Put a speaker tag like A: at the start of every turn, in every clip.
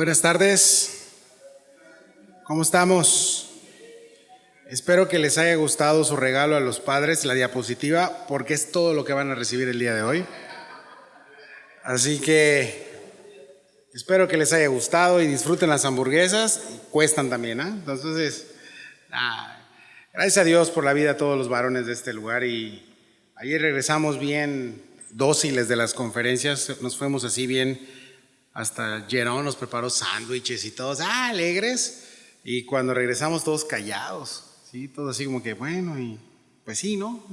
A: Buenas tardes, ¿cómo estamos? Espero que les haya gustado su regalo a los padres, la diapositiva, porque es todo lo que van a recibir el día de hoy. Así que espero que les haya gustado y disfruten las hamburguesas, cuestan también, ¿eh? Entonces, gracias a Dios por la vida de todos los varones de este lugar. Y ayer regresamos bien dóciles de las conferencias, nos fuimos así bien. Hasta Jerón nos preparó sándwiches y todos alegres, y cuando regresamos todos callados, ¿sí? Todos así como que bueno, y pues sí, ¿no?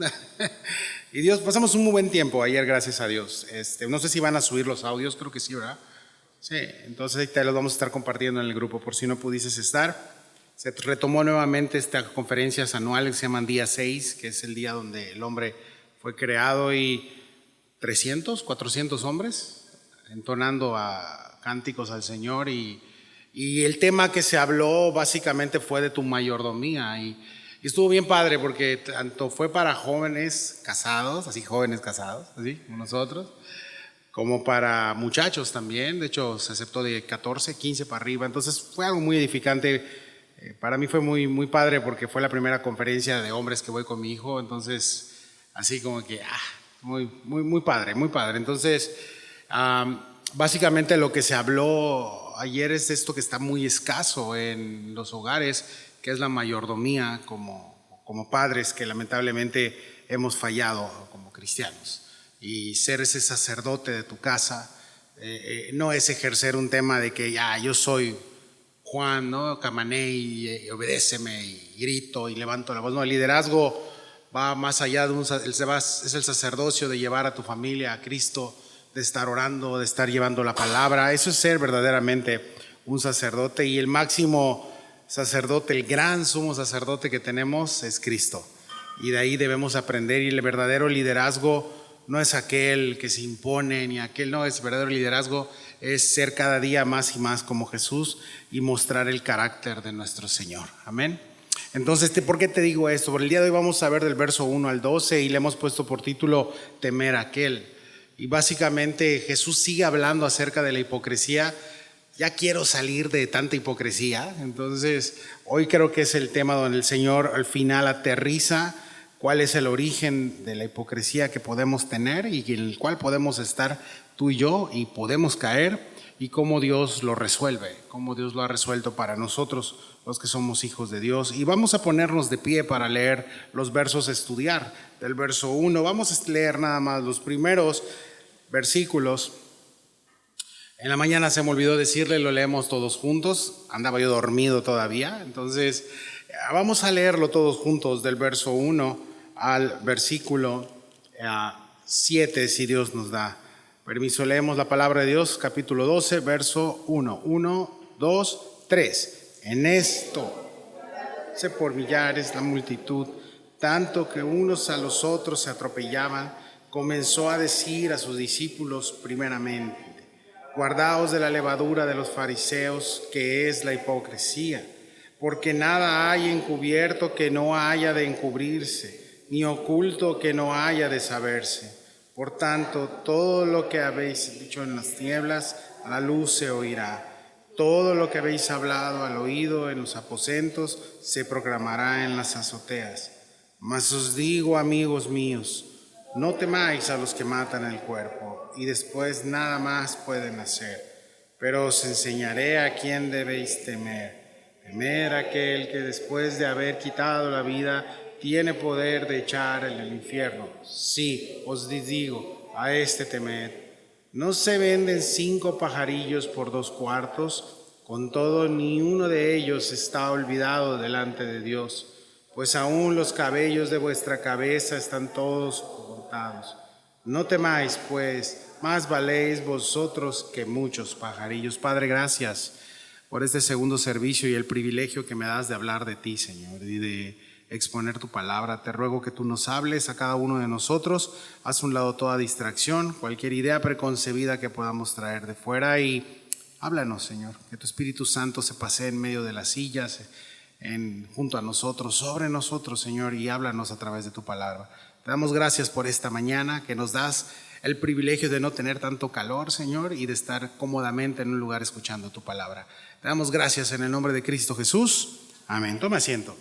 A: Y Dios, pasamos un muy buen tiempo ayer, gracias a Dios. No sé si van a subir los audios, creo que sí, ¿verdad? Sí, entonces ahí te los vamos a estar compartiendo en el grupo por si no pudieses estar. Se retomó nuevamente estas conferencias anuales que se llaman Día 6, que es el día donde el hombre fue creado, y 300, 400 hombres entonando a cánticos al Señor, y el tema que se habló básicamente fue de tu mayordomía, y estuvo bien padre porque tanto fue para jóvenes casados, así como nosotros, como para muchachos también. De hecho se aceptó de 14, 15 para arriba, entonces fue algo muy edificante. Para mí fue muy, muy padre porque fue la primera conferencia de hombres que voy con mi hijo, entonces así como que muy, muy, muy padre, muy padre. Entonces básicamente lo que se habló ayer es esto que está muy escaso en los hogares, que es la mayordomía como padres, que lamentablemente hemos fallado como cristianos. Y ser ese sacerdote de tu casa no es ejercer un tema de que yo soy Juan, ¿no? Camané y obedéceme y grito y levanto la voz. No, el liderazgo va más allá de es el sacerdocio de llevar a tu familia a Cristo, de estar orando, de estar llevando la palabra. Eso es ser verdaderamente un sacerdote, y el máximo sacerdote, el gran sumo sacerdote que tenemos es Cristo, y de ahí debemos aprender. Y el verdadero liderazgo no es aquel que se impone, ni aquel, no, es verdadero liderazgo es ser cada día más y más como Jesús y mostrar el carácter de nuestro Señor. Amén. Entonces, ¿por qué te digo esto? Por el día de hoy vamos a ver del verso 1 al 12 y le hemos puesto por título temer a aquel. Y básicamente Jesús sigue hablando acerca de la hipocresía. Ya quiero salir de tanta hipocresía. Entonces hoy creo que es el tema donde el Señor al final aterriza cuál es el origen de la hipocresía que podemos tener y en el cual podemos estar tú y yo y podemos caer, y cómo Dios lo resuelve, cómo Dios lo ha resuelto para nosotros los que somos hijos de Dios. Y vamos a ponernos de pie para leer los versos, estudiar del verso 1. Vamos a leer nada más los primeros versículos. En la mañana se me olvidó decirle, lo leemos todos juntos, andaba yo dormido todavía, entonces vamos a leerlo todos juntos del verso 1 al versículo 7, si Dios nos da permiso. Leemos la palabra de Dios, capítulo 12, verso 1. 1, 2, 3. En esto se por millares la multitud, tanto que unos a los otros se atropellaban. Comenzó a decir a sus discípulos primeramente: guardaos de la levadura de los fariseos, que es la hipocresía, porque nada hay encubierto que no haya de encubrirse, ni oculto que no haya de saberse. Por tanto, todo lo que habéis dicho en las tinieblas, a la luz se oirá. Todo lo que habéis hablado al oído en los aposentos, se proclamará en las azoteas. Mas os digo, amigos míos, no temáis a los que matan el cuerpo y después nada más pueden hacer, pero os enseñaré a quién debéis temer. Temer a aquel que después de haber quitado la vida tiene poder de echar en el infierno. Sí, os digo, a este temed. ¿No se venden 5 pajarillos por 2 cuartos? Con todo, ni uno de ellos está olvidado delante de Dios, pues aún los cabellos de vuestra cabeza están todos contados. No temáis, pues, más valéis vosotros que muchos pajarillos. Padre, gracias por este segundo servicio y el privilegio que me das de hablar de ti, Señor, y de exponer tu palabra. Te ruego que tú nos hables a cada uno de nosotros. Haz a un lado toda distracción, cualquier idea preconcebida que podamos traer de fuera, y háblanos, Señor, que tu Espíritu Santo se pasee en medio de las sillas, junto a nosotros, sobre nosotros, Señor, y háblanos a través de tu palabra. Te damos gracias por esta mañana que nos das el privilegio de no tener tanto calor, Señor, y de estar cómodamente en un lugar escuchando tu palabra. Te damos gracias en el nombre de Cristo Jesús. Amén. Toma asiento.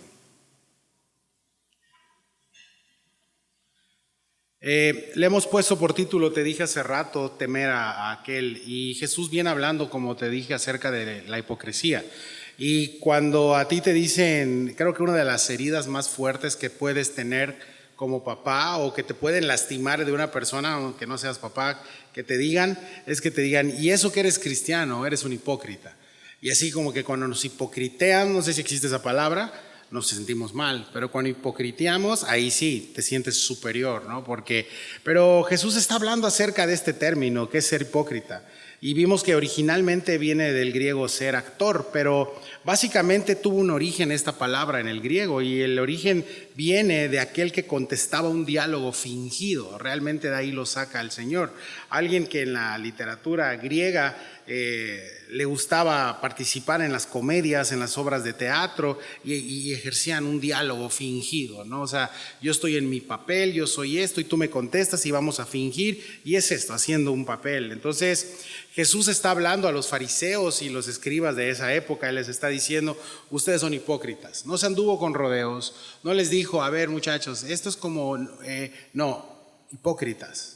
A: Le hemos puesto por título, te dije hace rato, temer a aquel. Y Jesús viene hablando, como te dije, acerca de la hipocresía. Y cuando a ti te dicen, creo que una de las heridas más fuertes que puedes tener como papá o que te pueden lastimar de una persona, aunque no seas papá, que te digan, es que te digan, y eso que eres cristiano, eres un hipócrita. Y así como que cuando nos hipocritean, no sé si existe esa palabra, nos sentimos mal, pero cuando hipocriteamos, ahí sí, te sientes superior, ¿no? Pero Jesús está hablando acerca de este término, que es ser hipócrita. Y vimos que originalmente viene del griego ser actor, pero básicamente tuvo un origen esta palabra en el griego, y el origen viene de aquel que contestaba un diálogo fingido. Realmente de ahí lo saca el Señor. Alguien que en la literatura griega le gustaba participar en las comedias, en las obras de teatro, y ejercían un diálogo fingido, ¿no? O sea, yo estoy en mi papel, yo soy esto y tú me contestas y vamos a fingir, y es esto, haciendo un papel. Entonces Jesús está hablando a los fariseos y los escribas de esa época y les está diciendo, ustedes son hipócritas. No se anduvo con rodeos, no les dijo, a ver muchachos, esto es como, no, hipócritas.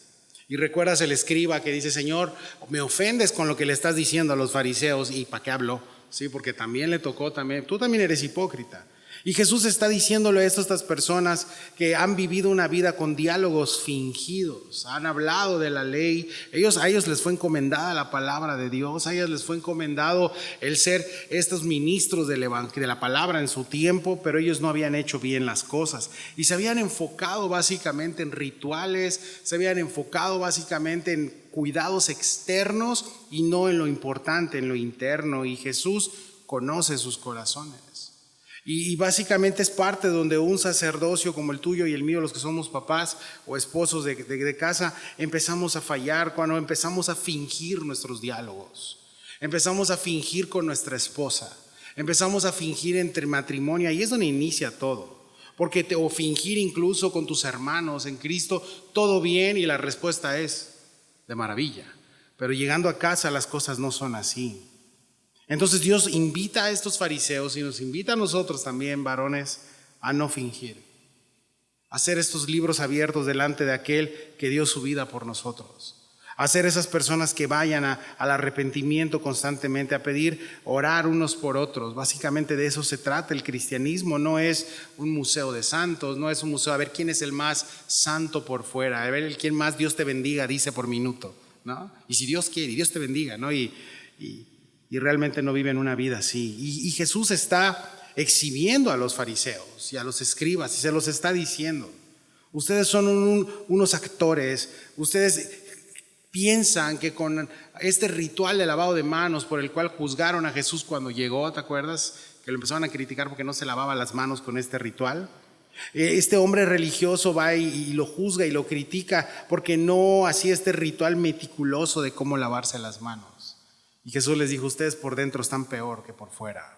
A: Y recuerdas el escriba que dice, Señor, me ofendes con lo que le estás diciendo a los fariseos. ¿Y para qué habló? Sí, porque también le tocó, tú también eres hipócrita. Y Jesús está diciéndole esto a estas personas que han vivido una vida con diálogos fingidos, han hablado de la ley, a ellos les fue encomendada la palabra de Dios, a ellos les fue encomendado el ser estos ministros de la palabra en su tiempo, pero ellos no habían hecho bien las cosas y se habían enfocado básicamente en rituales, se habían enfocado básicamente en cuidados externos y no en lo importante, en lo interno, y Jesús conoce sus corazones. Y básicamente es parte donde un sacerdocio como el tuyo y el mío, los que somos papás o esposos de casa, empezamos a fallar cuando empezamos a fingir nuestros diálogos. Empezamos a fingir con nuestra esposa. Empezamos a fingir entre matrimonio, y es donde inicia todo. O fingir incluso con tus hermanos en Cristo, todo bien, y la respuesta es de maravilla. Pero llegando a casa las cosas no son así. Entonces Dios invita a estos fariseos y nos invita a nosotros también, varones, a no fingir, a hacer estos libros abiertos delante de aquel que dio su vida por nosotros, a ser esas personas que vayan al arrepentimiento constantemente, a pedir, orar unos por otros. Básicamente de eso se trata el cristianismo. No es un museo de santos, no es un museo a ver quién es el más santo por fuera, a ver quién más Dios te bendiga dice por minuto, ¿no? Y si Dios quiere, y Dios te bendiga, ¿no? Y realmente no viven una vida así. Y Jesús está exhibiendo a los fariseos y a los escribas y se los está diciendo, ustedes son unos actores, ustedes piensan que con este ritual de lavado de manos por el cual juzgaron a Jesús cuando llegó, ¿te acuerdas? Que lo empezaron a criticar porque no se lavaba las manos con este ritual. Este hombre religioso va y lo juzga y lo critica porque no hacía este ritual meticuloso de cómo lavarse las manos. Y Jesús les dijo, ustedes por dentro están peor que por fuera.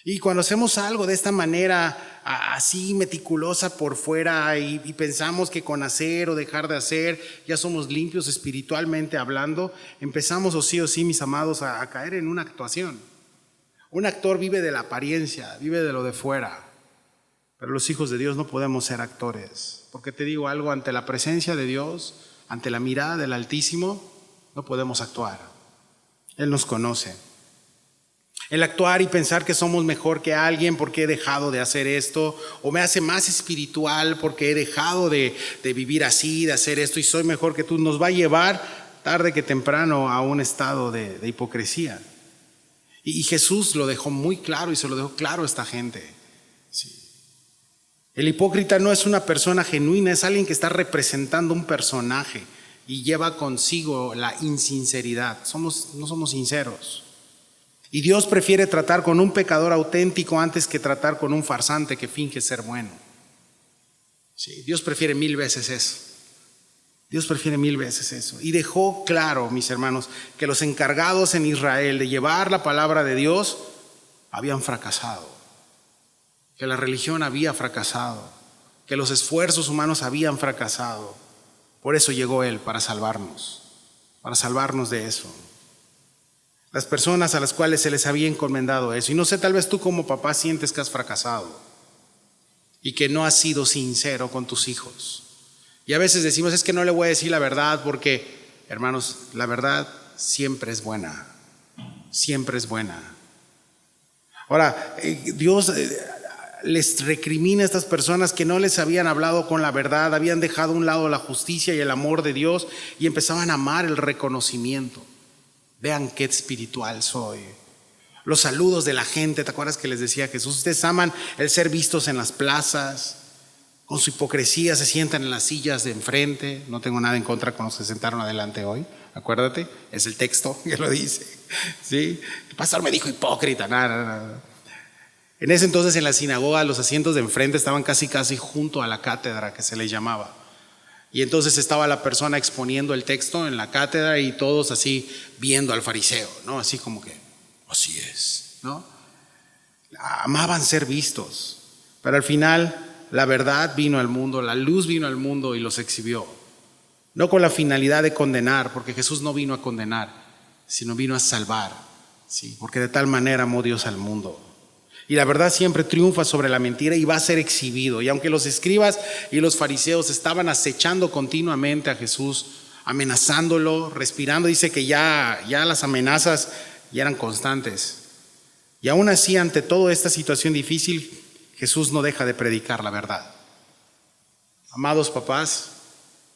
A: Y cuando hacemos algo de esta manera, así meticulosa por fuera, y pensamos que con hacer o dejar de hacer ya somos limpios espiritualmente hablando, empezamos o sí, mis amados, a caer en una actuación. Un actor vive de la apariencia, vive de lo de fuera. Pero los hijos de Dios no podemos ser actores. Porque te digo algo, ante la presencia de Dios, ante la mirada del Altísimo, no podemos actuar. Él nos conoce. El actuar y pensar que somos mejor que alguien porque he dejado de hacer esto, o me hace más espiritual porque he dejado de vivir así, de hacer esto y soy mejor que tú, nos va a llevar tarde que temprano a un estado de hipocresía. Y Jesús lo dejó muy claro y se lo dejó claro a esta gente. Sí. El hipócrita no es una persona genuina, es alguien que está representando un personaje y lleva consigo la insinceridad. No somos sinceros. Y Dios prefiere tratar con un pecador auténtico antes que tratar con un farsante que finge ser bueno. Sí, Dios prefiere 1000 veces eso. Dios prefiere 1000 veces eso. Y dejó claro, mis hermanos, que los encargados en Israel de llevar la palabra de Dios habían fracasado. Que la religión había fracasado. que los esfuerzos humanos habían fracasado. Por eso llegó Él, para salvarnos de eso. Las personas a las cuales se les había encomendado eso. Y no sé, tal vez tú como papá sientes que has fracasado y que no has sido sincero con tus hijos. Y a veces decimos, es que no le voy a decir la verdad porque, hermanos, la verdad siempre es buena. Siempre es buena. Ahora, Dios les recrimina a estas personas que no les habían hablado con la verdad, habían dejado a un lado la justicia y el amor de Dios y empezaban a amar el reconocimiento. Vean qué espiritual soy. Los saludos de la gente, ¿te acuerdas que les decía Jesús? Ustedes aman el ser vistos en las plazas, con su hipocresía se sientan en las sillas de enfrente. No tengo nada en contra con los que se sentaron adelante hoy, acuérdate, es el texto que lo dice, ¿sí? El pastor me dijo hipócrita, nada. En ese entonces en la sinagoga los asientos de enfrente estaban casi junto a la cátedra, que se les llamaba. Y entonces estaba la persona exponiendo el texto en la cátedra y todos así viendo al fariseo, ¿no? Así como que, así es, ¿no? Amaban ser vistos, pero al final la verdad vino al mundo, la luz vino al mundo y los exhibió. No con la finalidad de condenar, porque Jesús no vino a condenar, sino vino a salvar, ¿sí? Porque de tal manera amó Dios al mundo. Y la verdad siempre triunfa sobre la mentira y va a ser exhibido. Y aunque los escribas y los fariseos estaban acechando continuamente a Jesús, amenazándolo, respirando, dice que ya las amenazas ya eran constantes. Y aún así, ante toda esta situación difícil, Jesús no deja de predicar la verdad. Amados papás,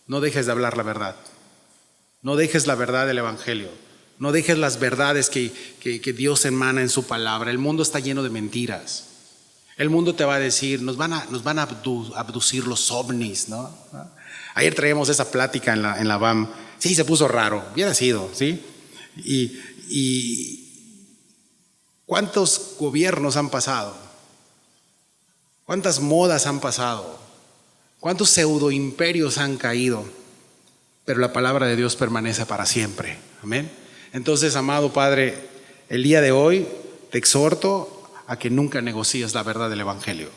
A: no dejes de hablar la verdad. No dejes la verdad del Evangelio. No dejes las verdades que Dios emana en su palabra. El mundo está lleno de mentiras. El mundo te va a decir, nos van a abducir los ovnis, ¿no? Ayer traíamos esa plática en la BAM. Sí, se puso raro, hubiera sido, ¿sí? Y ¿cuántos gobiernos han pasado? ¿Cuántas modas han pasado? ¿Cuántos pseudoimperios han caído? Pero la palabra de Dios permanece para siempre. Amén. Entonces, amado Padre, el día de hoy te exhorto a que nunca negocies la verdad del Evangelio.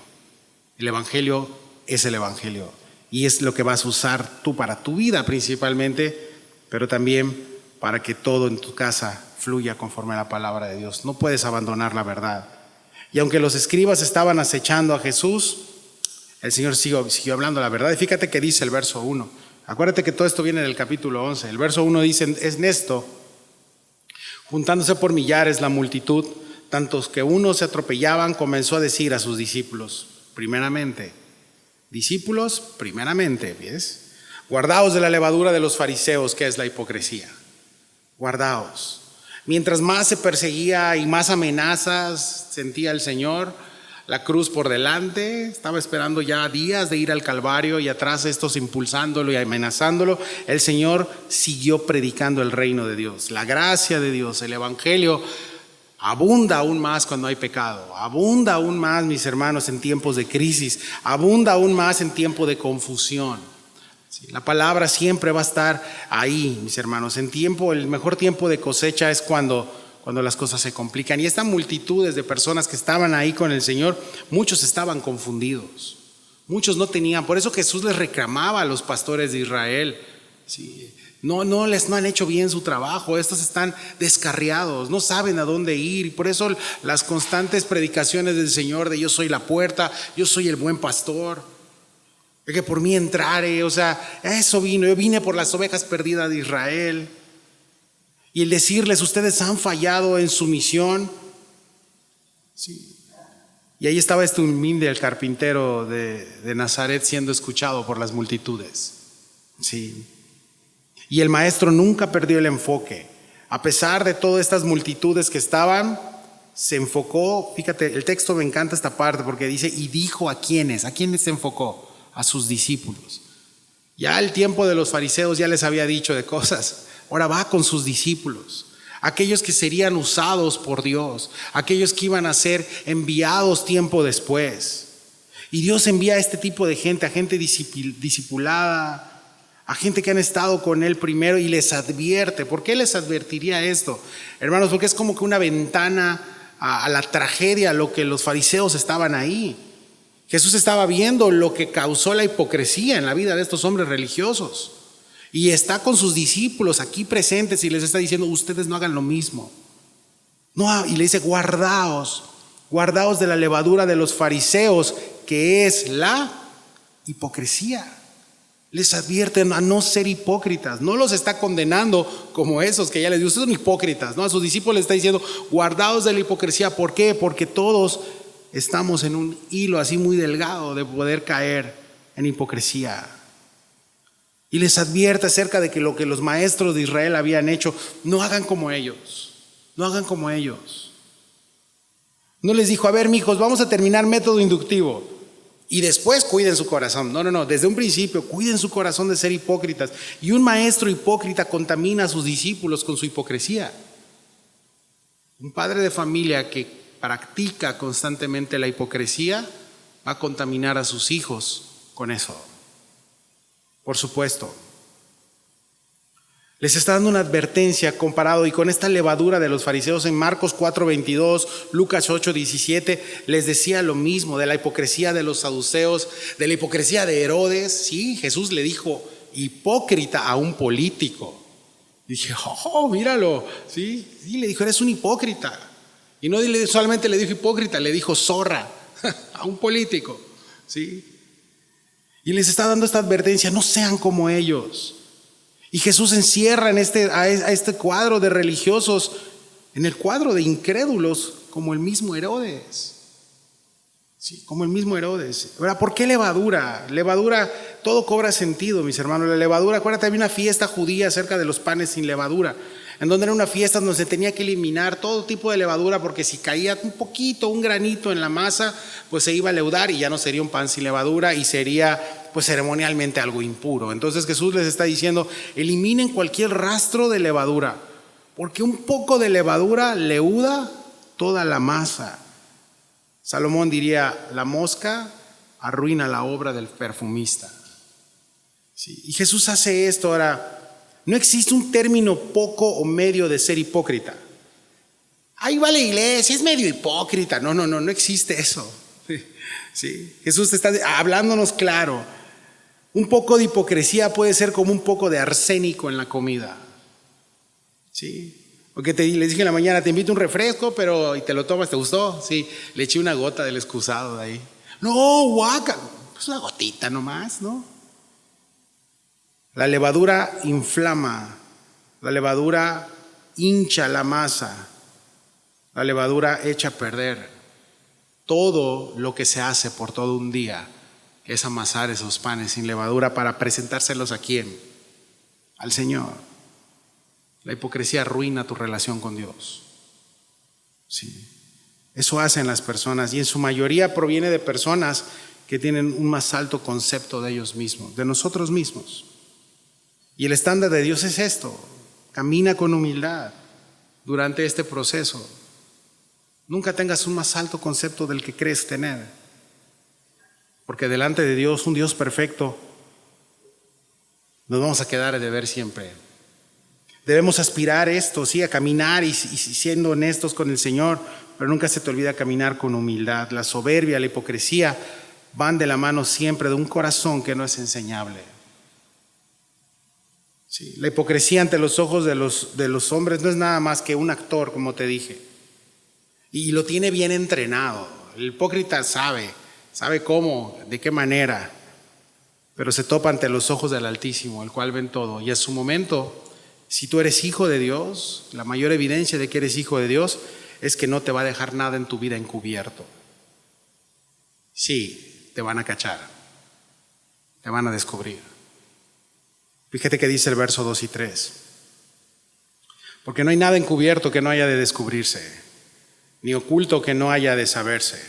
A: El Evangelio es el Evangelio y es lo que vas a usar tú para tu vida principalmente, pero también para que todo en tu casa fluya conforme a la palabra de Dios. No puedes abandonar la verdad. Y aunque los escribas estaban acechando a Jesús, el Señor siguió hablando la verdad. Y fíjate que dice el verso 1. Acuérdate que todo esto viene del capítulo 11. El verso 1 dice, es Nesto, juntándose por millares la multitud, tantos que unos se atropellaban, comenzó a decir a sus discípulos, primeramente, ¿ves? Guardaos de la levadura de los fariseos, que es la hipocresía. Guardaos. Mientras más se perseguía y más amenazas sentía el Señor, la cruz por delante, estaba esperando ya días de ir al Calvario y atrás estos impulsándolo y amenazándolo, el Señor siguió predicando el reino de Dios, la gracia de Dios, el Evangelio abunda aún más cuando hay pecado, abunda aún más, mis hermanos, en tiempos de crisis, abunda aún más en tiempo de confusión. Sí, la palabra siempre va a estar ahí, mis hermanos. El mejor tiempo de cosecha es cuando las cosas se complican. Y estas multitudes de personas que estaban ahí con el Señor, muchos estaban confundidos, muchos no tenían. Por eso Jesús les reclamaba a los pastores de Israel, ¿sí? No han hecho bien su trabajo, estos están descarriados, no saben a dónde ir. Y por eso las constantes predicaciones del Señor de yo soy la puerta, yo soy el buen pastor, de que por mí entrare, o sea, eso vino, yo vine por las ovejas perdidas de Israel. Y el decirles, ustedes han fallado en su misión. Sí. Y ahí estaba este humilde, el carpintero de Nazaret, siendo escuchado por las multitudes. Sí. Y el maestro nunca perdió el enfoque. A pesar de todas estas multitudes que estaban, se enfocó. Fíjate, el texto me encanta esta parte porque dice, y dijo a quiénes se enfocó, a sus discípulos. Ya el tiempo de los fariseos ya les había dicho de cosas. Ahora va con sus discípulos, aquellos que serían usados por Dios, aquellos que iban a ser enviados tiempo después. Y Dios envía a este tipo de gente, a gente discipulada, a gente que han estado con Él primero y les advierte. ¿Por qué les advertiría esto? Hermanos, porque es como que una ventana a la tragedia, a lo que los fariseos estaban ahí. Jesús estaba viendo lo que causó la hipocresía en la vida de estos hombres religiosos. Y está con sus discípulos aquí presentes y les está diciendo, ustedes no hagan lo mismo. No, y le dice, guardaos de la levadura de los fariseos, que es la hipocresía. Les advierten a no ser hipócritas. No los está condenando como esos que ya les digo, ustedes son hipócritas, ¿no? A sus discípulos les está diciendo, guardaos de la hipocresía. ¿Por qué? Porque todos estamos en un hilo así muy delgado de poder caer en hipocresía. Y les advierte acerca de que lo que los maestros de Israel habían hecho, no hagan como ellos. No hagan como ellos. No les dijo, a ver, mijos, vamos a terminar método inductivo y después cuiden su corazón. No, desde un principio cuiden su corazón de ser hipócritas. Y un maestro hipócrita contamina a sus discípulos con su hipocresía. Un padre de familia que practica constantemente la hipocresía va a contaminar a sus hijos con eso. Por supuesto. Les está dando una advertencia comparado y con esta levadura de los fariseos en Marcos 4:22, Lucas 8:17, les decía lo mismo de la hipocresía de los saduceos, de la hipocresía de Herodes. Sí, Jesús le dijo hipócrita a un político. Y dije, oh, míralo, sí, le dijo, eres un hipócrita. Y no solamente le dijo hipócrita, le dijo zorra a un político, sí. Y les está dando esta advertencia, no sean como ellos. Y Jesús encierra a este cuadro de religiosos, en el cuadro de incrédulos, como el mismo Herodes. Sí, como el mismo Herodes. Ahora, ¿por qué levadura? Levadura, todo cobra sentido, mis hermanos. La levadura, acuérdate, había una fiesta judía acerca de los panes sin levadura, en donde era una fiesta donde se tenía que eliminar todo tipo de levadura, porque si caía un poquito, un granito en la masa, pues se iba a leudar y ya no sería un pan sin levadura y sería pues ceremonialmente algo impuro. Entonces Jesús les está diciendo, eliminen cualquier rastro de levadura, porque un poco de levadura leuda toda la masa. Salomón diría, la mosca arruina la obra del perfumista. Sí, y Jesús hace esto. Ahora, no existe un término poco o medio de ser hipócrita. Ahí va la iglesia, es medio hipócrita. No existe eso. Sí, Jesús está hablándonos claro. Un poco de hipocresía puede ser como un poco de arsénico en la comida. Sí. Porque les dije en la mañana, te invito un refresco, pero y te lo tomas, ¿te gustó? Sí, le eché una gota del excusado de ahí. No, guaca, pues una gotita nomás, ¿no? La levadura inflama, la levadura hincha la masa, la levadura echa a perder todo lo que se hace por todo un día, que es amasar esos panes sin levadura para presentárselos a quién, al Señor. La hipocresía arruina tu relación con Dios. Sí. Eso hacen las personas y en su mayoría proviene de personas que tienen un más alto concepto de ellos mismos, de nosotros mismos. Y el estándar de Dios es esto: camina con humildad durante este proceso. Nunca tengas un más alto concepto del que crees tener, porque delante de Dios, un Dios perfecto, nos vamos a quedar de ver siempre. Debemos aspirar esto, sí, a caminar y siendo honestos con el Señor, pero nunca se te olvida caminar con humildad. La soberbia, la hipocresía van de la mano siempre de un corazón que no es enseñable. Sí, la hipocresía ante los ojos de los hombres no es nada más que un actor, como te dije, y lo tiene bien entrenado. El hipócrita sabe cómo, de qué manera, pero se topa ante los ojos del Altísimo, el cual ven todo, y a su momento, si tú eres hijo de Dios, la mayor evidencia de que eres hijo de Dios es que no te va a dejar nada en tu vida encubierto. Sí, te van a cachar, te van a descubrir. Fíjate que dice el verso 2 y 3. Porque no hay nada encubierto que no haya de descubrirse, ni oculto que no haya de saberse.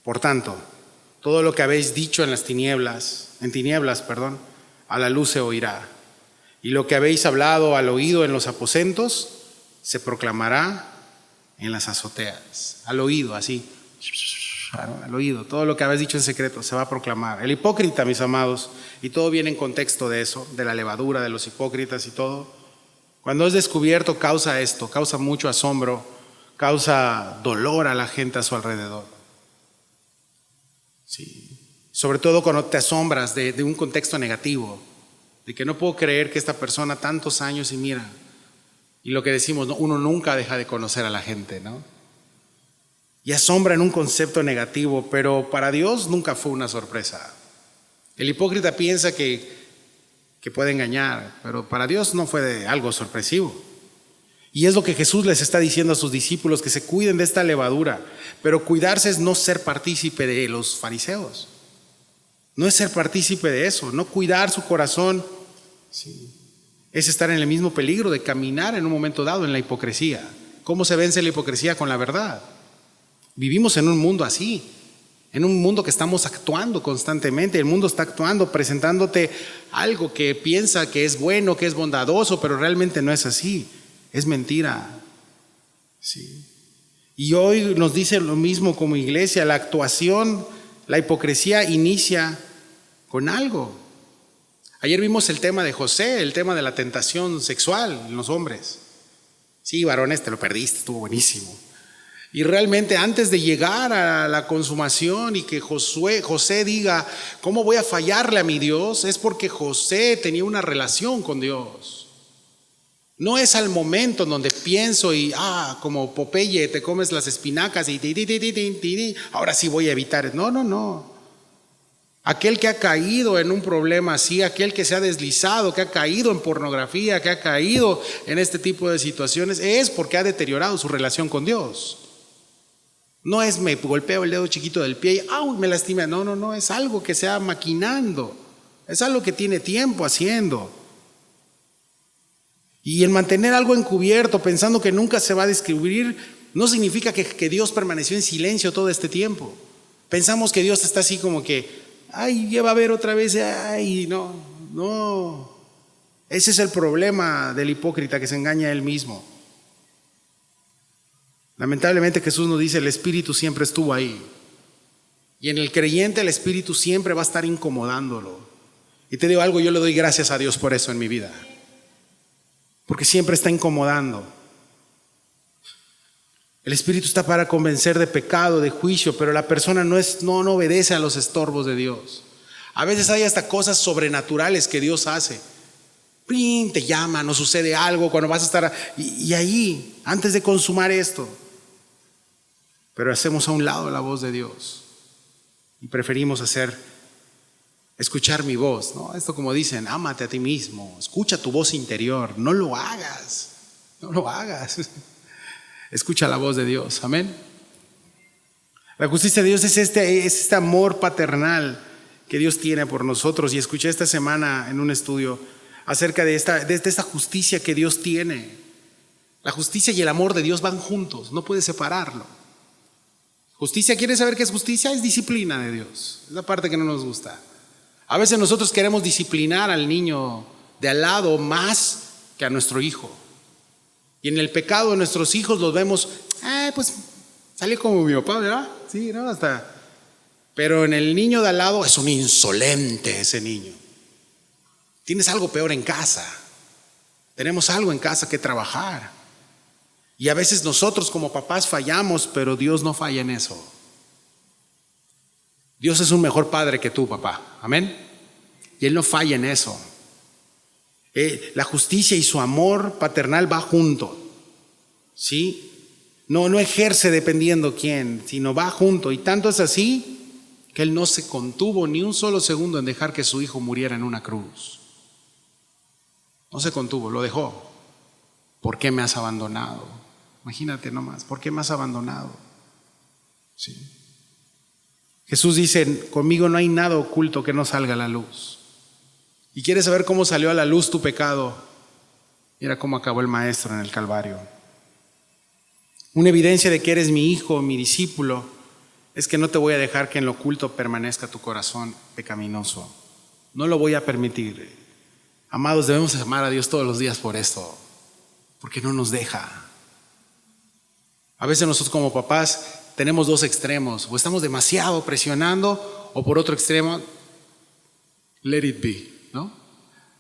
A: Por tanto, todo lo que habéis dicho en tinieblas, a la luz se oirá. Y lo que habéis hablado al oído en los aposentos, se proclamará en las azoteas. Al oído, así. Al oído. Todo lo que habéis dicho en secreto se va a proclamar. El hipócrita, mis amados, y todo viene en contexto de eso, de la levadura, de los hipócritas y todo. Cuando es descubierto, causa esto, causa mucho asombro, causa dolor a la gente a su alrededor. Sí. Sobre todo cuando te asombras de un contexto negativo, de que no puedo creer que esta persona tantos años y mira, y lo que decimos, ¿no? Uno nunca deja de conocer a la gente, ¿no? Y asombra en un concepto negativo, pero para Dios nunca fue una sorpresa. El hipócrita piensa que puede engañar, pero para Dios no fue de algo sorpresivo. Y es lo que Jesús les está diciendo a sus discípulos, que se cuiden de esta levadura. Pero cuidarse es no ser partícipe de los fariseos. No es ser partícipe de eso, no cuidar su corazón. Sí. Es estar en el mismo peligro de caminar en un momento dado en la hipocresía. ¿Cómo se vence la hipocresía? Con la verdad. Vivimos en un mundo así, en un mundo que estamos actuando constantemente. El mundo está actuando, presentándote algo que piensa que es bueno, que es bondadoso, pero realmente no es así. Es mentira. Sí. Y hoy nos dice lo mismo como iglesia, la actuación, la hipocresía inicia con algo. Ayer vimos el tema de José, el tema de la tentación sexual en los hombres. Sí, varones, te lo perdiste, estuvo buenísimo. Y realmente antes de llegar a la consumación y que José diga, ¿cómo voy a fallarle a mi Dios? Es porque José tenía una relación con Dios. No es al momento en donde pienso y, como Popeye, te comes las espinacas y ahora sí voy a evitar. No. Aquel que ha caído en un problema así, aquel que se ha deslizado, que ha caído en pornografía, que ha caído en este tipo de situaciones, es porque ha deteriorado su relación con Dios. No es me golpeo el dedo chiquito del pie y me lastima. No, es algo que se va maquinando. Es algo que tiene tiempo haciendo. Y el mantener algo encubierto, pensando que nunca se va a descubrir, no significa que Dios permaneció en silencio todo este tiempo. Pensamos que Dios está así como que, ya va a haber otra vez, no. Ese es el problema del hipócrita, que se engaña a él mismo. Lamentablemente Jesús nos dice, el Espíritu siempre estuvo ahí. Y en el creyente el Espíritu siempre va a estar incomodándolo. Y te digo algo, yo le doy gracias a Dios por eso en mi vida. Porque siempre está incomodando. El Espíritu está para convencer de pecado, de juicio, pero la persona no obedece a los estorbos de Dios. A veces hay hasta cosas sobrenaturales que Dios hace. Te llama, nos sucede algo cuando vas a estar y ahí, antes de consumar esto. Pero hacemos a un lado la voz de Dios y preferimos escuchar mi voz, ¿no? Esto como dicen, ámate a ti mismo, escucha tu voz interior, no lo hagas. Escucha la voz de Dios, amén. La justicia de Dios es este amor paternal que Dios tiene por nosotros. Y escuché esta semana en un estudio acerca de esta justicia que Dios tiene. La justicia y el amor de Dios van juntos, no puedes separarlo. Justicia, ¿quieres saber qué es justicia? Es disciplina de Dios, es la parte que no nos gusta. A veces nosotros queremos disciplinar al niño de al lado más que a nuestro hijo. Y en el pecado de nuestros hijos los vemos, pues sale como mi papá, ¿verdad? Sí, no, hasta. Pero en el niño de al lado es un insolente ese niño. Tienes algo peor en casa. Tenemos algo en casa que trabajar. Y a veces nosotros como papás fallamos, pero Dios no falla en eso. Dios es un mejor padre que tú, papá. Amén. Y Él no falla en eso. La justicia y su amor paternal va junto. ¿Sí? No ejerce dependiendo quién, sino va junto. Y tanto es así que Él no se contuvo ni un solo segundo en dejar que su hijo muriera en una cruz. No se contuvo, lo dejó. ¿Por qué me has abandonado? Imagínate nomás, ¿por qué me has abandonado? Sí. Jesús dice, conmigo no hay nada oculto que no salga a la luz. ¿Y quieres saber cómo salió a la luz tu pecado? Mira cómo acabó el maestro en el Calvario. Una evidencia de que eres mi hijo, mi discípulo, es que no te voy a dejar que en lo oculto permanezca tu corazón pecaminoso. No lo voy a permitir. Amados, debemos amar a Dios todos los días por esto, porque no nos deja. A veces nosotros como papás tenemos dos extremos, o estamos demasiado presionando, o por otro extremo, let it be, ¿no?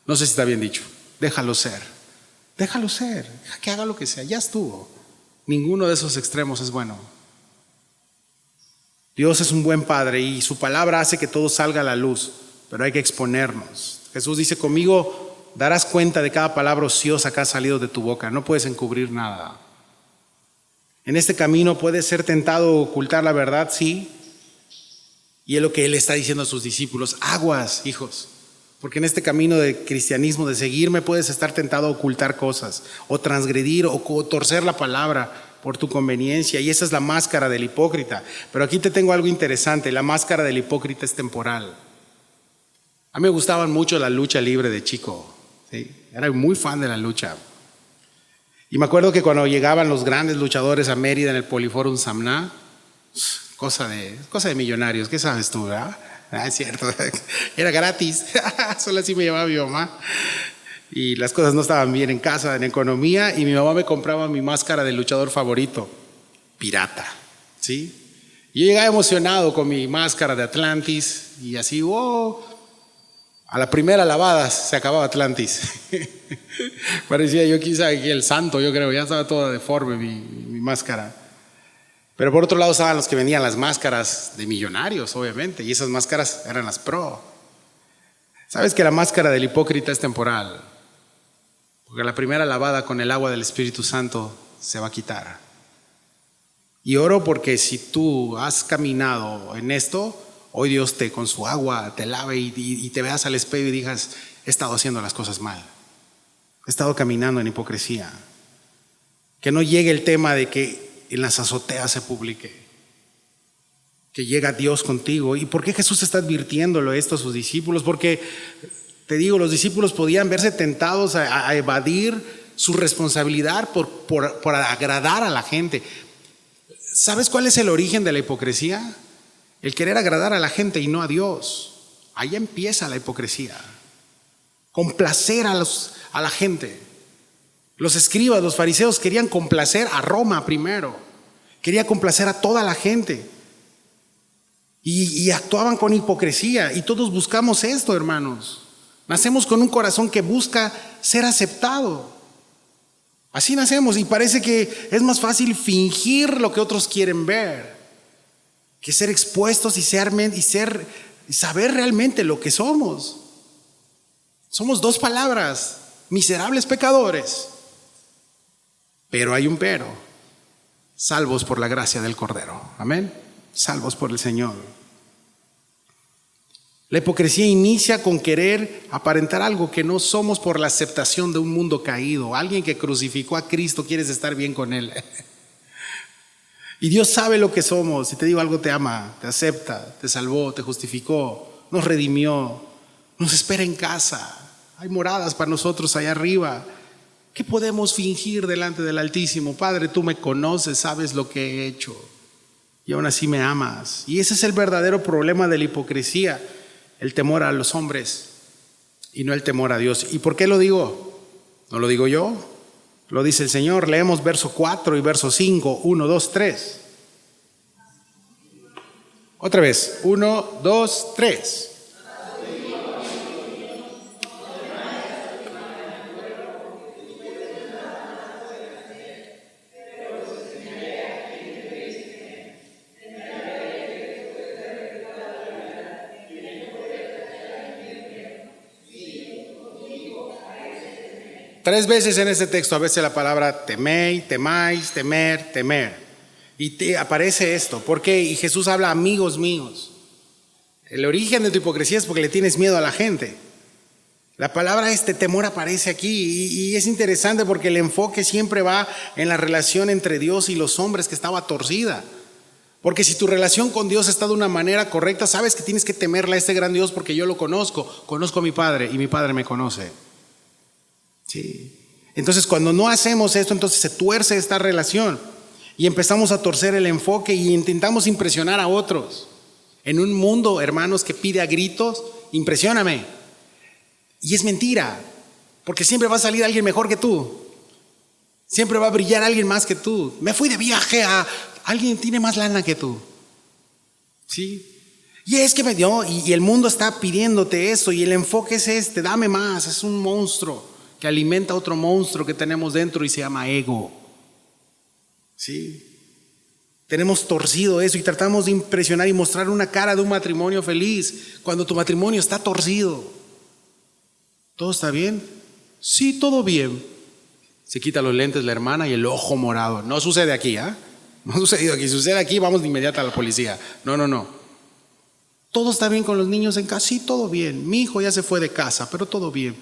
A: No sé si está bien dicho, déjalo ser, deja que haga lo que sea, ya estuvo. Ninguno de esos extremos es bueno. Dios es un buen Padre y su palabra hace que todo salga a la luz, pero hay que exponernos. Jesús dice: conmigo darás cuenta de cada palabra ociosa que ha salido de tu boca. No puedes encubrir nada. En este camino puedes ser tentado a ocultar la verdad, sí. Y es lo que Él está diciendo a sus discípulos: aguas, hijos. Porque en este camino de cristianismo, de seguirme, puedes estar tentado a ocultar cosas, o transgredir, o torcer la palabra por tu conveniencia. Y esa es la máscara del hipócrita. Pero aquí te tengo algo interesante: la máscara del hipócrita es temporal. A mí me gustaba mucho la lucha libre de chico, ¿sí? Era muy fan de la lucha. Y me acuerdo que cuando llegaban los grandes luchadores a Mérida en el Poliforum Samná, cosa de millonarios, ¿qué sabes tú, verdad? Es cierto, era gratis, solo así me llevaba mi mamá. Y las cosas no estaban bien en casa, en economía, y mi mamá me compraba mi máscara de luchador favorito, pirata, ¿sí? Y yo llegaba emocionado con mi máscara de Atlantis, y así, a la primera lavada se acababa Atlantis. Parecía yo quizá el santo, yo creo, ya estaba toda deforme mi máscara. Pero por otro lado estaban los que vendían las máscaras de millonarios, obviamente, y esas máscaras eran las pro. ¿Sabes que la máscara del hipócrita es temporal? Porque la primera lavada con el agua del Espíritu Santo se va a quitar. Y oro porque si tú has caminado en esto, hoy Dios con su agua te lave y te veas al espejo y digas: he estado haciendo las cosas mal, he estado caminando en hipocresía. Que no llegue el tema de que en las azoteas se publique, que llega Dios contigo. ¿Y por qué Jesús está advirtiéndolo esto a sus discípulos? Porque te digo, los discípulos podían verse tentados a evadir su responsabilidad por agradar a la gente. ¿Sabes cuál es el origen de la hipocresía? El querer agradar a la gente y no a Dios. Ahí empieza la hipocresía. Complacer a la gente. Los escribas, los fariseos querían complacer a Roma primero. Querían complacer a toda la gente. Y actuaban con hipocresía. Y todos buscamos esto, hermanos. Nacemos con un corazón que busca ser aceptado. Así nacemos, y parece que es más fácil fingir lo que otros quieren ver que ser expuestos y saber realmente lo que somos. Somos dos palabras: miserables pecadores. Pero hay un pero: salvos por la gracia del Cordero. Amén. Salvos por el Señor. La hipocresía inicia con querer aparentar algo que no somos por la aceptación de un mundo caído. Alguien que crucificó a Cristo, quieres estar bien con Él. Y Dios sabe lo que somos. Si te digo algo, te ama, te acepta, te salvó, te justificó, nos redimió, nos espera en casa. Hay moradas para nosotros allá arriba. ¿Qué podemos fingir delante del Altísimo? Padre, tú me conoces, sabes lo que he hecho, y aún así me amas. Y ese es el verdadero problema de la hipocresía: el temor a los hombres y no el temor a Dios. ¿Y por qué lo digo? No lo digo yo, lo dice el Señor. Leemos verso 4 y verso 5. 1, 2, 3. Otra vez. 1, 2, 3. Tres veces en este texto aparece la palabra teméis, temáis, temer, temer. Y te aparece esto. ¿Por qué? Y Jesús habla: amigos míos. El origen de tu hipocresía es porque le tienes miedo a la gente. La palabra temor aparece aquí, y es interesante porque el enfoque siempre va en la relación entre Dios y los hombres, que estaba torcida. Porque si tu relación con Dios está de una manera correcta, sabes que tienes que temerle a este gran Dios, porque yo lo conozco a mi Padre y mi Padre me conoce. Sí. Entonces, cuando no hacemos esto, entonces se tuerce esta relación y empezamos a torcer el enfoque y intentamos impresionar a otros. En un mundo, hermanos, que pide a gritos: impresióname. Y es mentira, porque siempre va a salir alguien mejor que tú. Siempre va a brillar alguien más que tú. Me fui de viaje alguien tiene más lana que tú. ¿Sí? Y es que me dio, y el mundo está pidiéndote eso, y el enfoque es dame más. Es un monstruo que alimenta otro monstruo que tenemos dentro y se llama ego. ¿Sí? Tenemos torcido eso y tratamos de impresionar y mostrar una cara de un matrimonio feliz cuando tu matrimonio está torcido. ¿Todo está bien? Sí, todo bien. Se quita los lentes la hermana y el ojo morado. No sucede aquí, ¿ah? No ha sucedido aquí. Si sucede aquí, vamos de inmediato a la policía. No. ¿Todo está bien con los niños en casa? Sí, todo bien. Mi hijo ya se fue de casa, pero todo bien.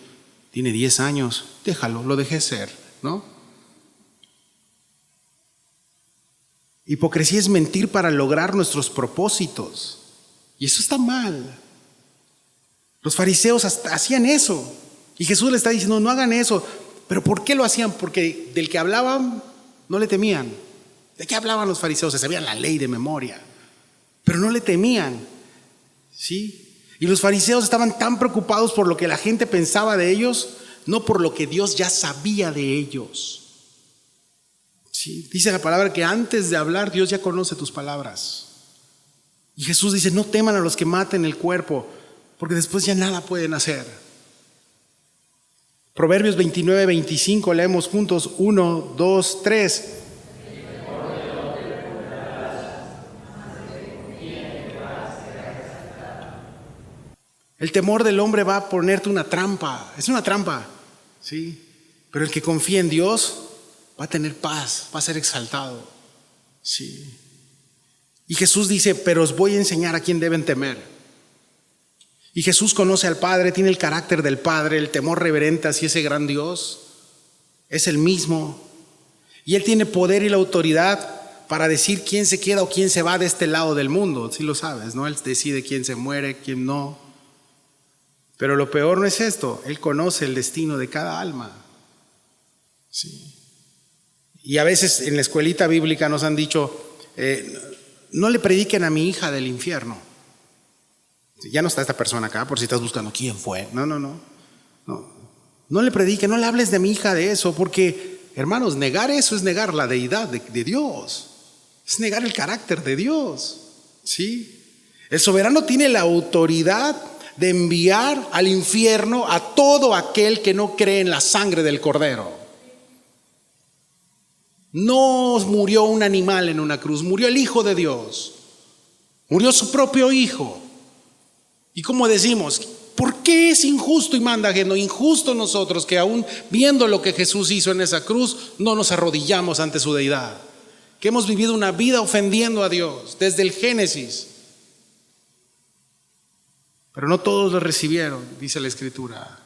A: Tiene 10 años. Déjalo, lo dejé ser, ¿no? Hipocresía es mentir para lograr nuestros propósitos. Y eso está mal. Los fariseos hacían eso. Y Jesús le está diciendo, no hagan eso. ¿Pero por qué lo hacían? Porque del que hablaban no le temían. ¿De qué hablaban los fariseos? Se sabían la ley de memoria, pero no le temían. ¿Sí? Y los fariseos estaban tan preocupados por lo que la gente pensaba de ellos, no por lo que Dios ya sabía de ellos. ¿Sí? Dice la palabra que antes de hablar Dios ya conoce tus palabras. Y Jesús dice, no teman a los que maten el cuerpo, porque después ya nada pueden hacer. Proverbios 29-25, leemos juntos, 1, 2, 3. El temor del hombre va a ponerte una trampa, es una trampa, ¿sí? Pero el que confía en Dios va a tener paz, va a ser exaltado, ¿sí? Y Jesús dice, pero os voy a enseñar a quién deben temer. Y Jesús conoce al Padre, tiene el carácter del Padre, el temor reverente hacia ese gran Dios, es el mismo. Y Él tiene poder y la autoridad para decir quién se queda o quién se va de este lado del mundo, si lo sabes, ¿no? Él decide quién se muere, quién no. Pero lo peor no es esto, Él conoce el destino de cada alma. Sí. Y a veces en la escuelita bíblica nos han dicho, no le prediquen a mi hija del infierno. Ya no está esta persona acá, por si estás buscando quién fue. No le prediquen, no le hables de mi hija de eso, porque, hermanos, negar eso es negar la deidad de Dios. Es negar el carácter de Dios. ¿Sí? El soberano tiene la autoridad de enviar al infierno a todo aquel que no cree en la sangre del Cordero. No murió un animal en una cruz, murió el Hijo de Dios, murió su propio Hijo. Y como decimos, ¿por qué es injusto y manda ajeno? Injusto nosotros que aún viendo lo que Jesús hizo en esa cruz, no nos arrodillamos ante su deidad, que hemos vivido una vida ofendiendo a Dios desde el Génesis. Pero no todos lo recibieron, dice la Escritura.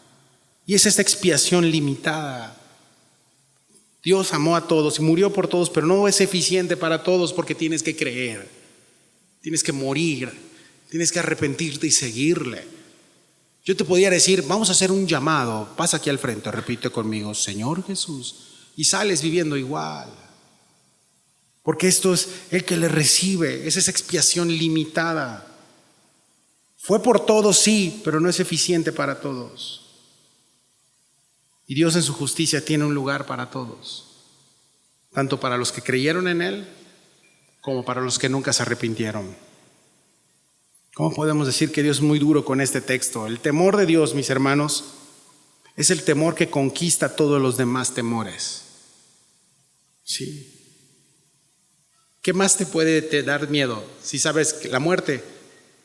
A: Y es esta expiación limitada. Dios amó a todos y murió por todos, pero no es eficiente para todos porque tienes que creer, tienes que morir, tienes que arrepentirte y seguirle. Yo te podría decir, vamos a hacer un llamado, pasa aquí al frente, repite conmigo, Señor Jesús, y sales viviendo igual. Porque esto es el que le recibe, es esa expiación limitada. Fue por todos, sí, pero no es eficiente para todos. Y Dios en su justicia tiene un lugar para todos, tanto para los que creyeron en Él, como para los que nunca se arrepintieron. ¿Cómo podemos decir que Dios es muy duro con este texto? El temor de Dios, mis hermanos, es el temor que conquista todos los demás temores. ¿Sí? ¿Qué más te puede dar miedo? Si sabes que la muerte,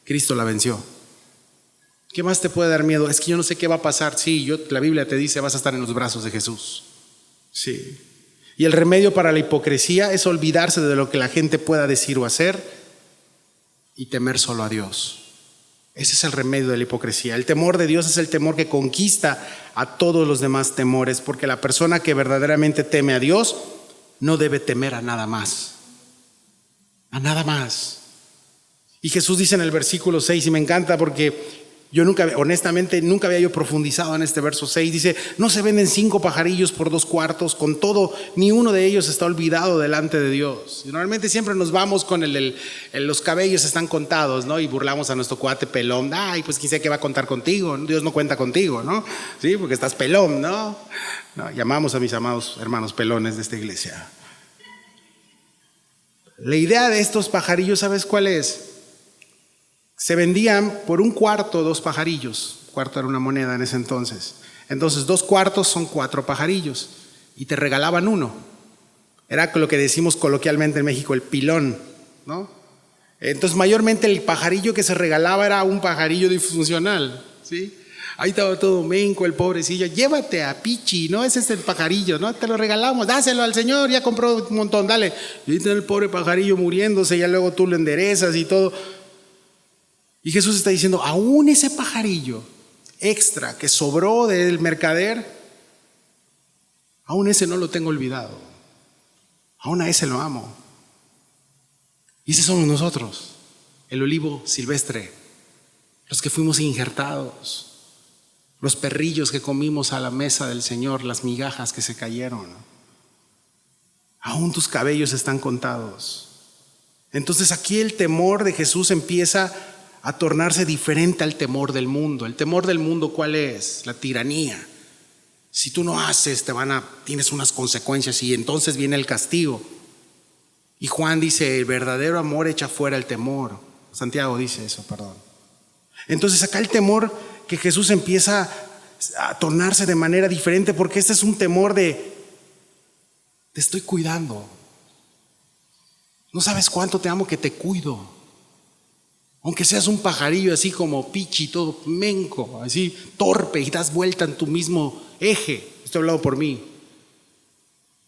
A: Cristo la venció. ¿Qué más te puede dar miedo? Es que yo no sé qué va a pasar. Sí, la Biblia te dice, vas a estar en los brazos de Jesús. Sí. Y el remedio para la hipocresía es olvidarse de lo que la gente pueda decir o hacer y temer solo a Dios. Ese es el remedio de la hipocresía. El temor de Dios es el temor que conquista a todos los demás temores, porque la persona que verdaderamente teme a Dios no debe temer a nada más. A nada más. Y Jesús dice en el versículo 6, y me encanta porque honestamente nunca había yo profundizado en este verso 6. Dice, no se venden 5 pajarillos por 2 cuartos, con todo, ni uno de ellos está olvidado delante de Dios. Y normalmente siempre nos vamos con los cabellos están contados, ¿no? Y burlamos a nuestro cuate pelón. Ay, pues quién sabe qué va a contar contigo. Dios no cuenta contigo, ¿no? Sí, porque estás pelón, ¿no? Llamamos a mis amados hermanos pelones de esta iglesia. La idea de estos pajarillos, ¿sabes cuál es? Se vendían por 1 cuarto 2 pajarillos. 1 cuarto era una moneda en ese entonces. Entonces 2 cuartos son 4 pajarillos y te regalaban 1. Era lo que decimos coloquialmente en México, el pilón. ¿no? Entonces mayormente el pajarillo que se regalaba era un pajarillo disfuncional, ¿sí? Ahí estaba todo menco, el pobrecillo. Llévate a Pichi, ¿no? Ese es el pajarillo, ¿no? Te lo regalamos, dáselo al Señor, ya compró un montón, dale. Y ahí está el pobre pajarillo muriéndose, ya luego tú lo enderezas y todo. Y Jesús está diciendo, aún ese pajarillo extra que sobró del mercader, aún ese no lo tengo olvidado. Aún a ese lo amo. Y ese somos nosotros, el olivo silvestre, los que fuimos injertados. Los perrillos que comimos a la mesa del Señor, las migajas que se cayeron. Aún tus cabellos están contados. Entonces aquí el temor de Jesús empieza a tornarse diferente al temor del mundo. El temor del mundo, ¿cuál es? La tiranía. Si tú no haces, tienes unas consecuencias y entonces viene el castigo. Y Juan dice, el verdadero amor echa fuera el temor. Santiago dice eso, perdón. Entonces acá el temor que Jesús empieza a tornarse de manera diferente, porque este es un temor de te estoy cuidando. No sabes cuánto te amo que te cuido. Aunque seas un pajarillo así como Pichi, todo menco, así torpe y das vuelta en tu mismo eje. Estoy hablando por mí.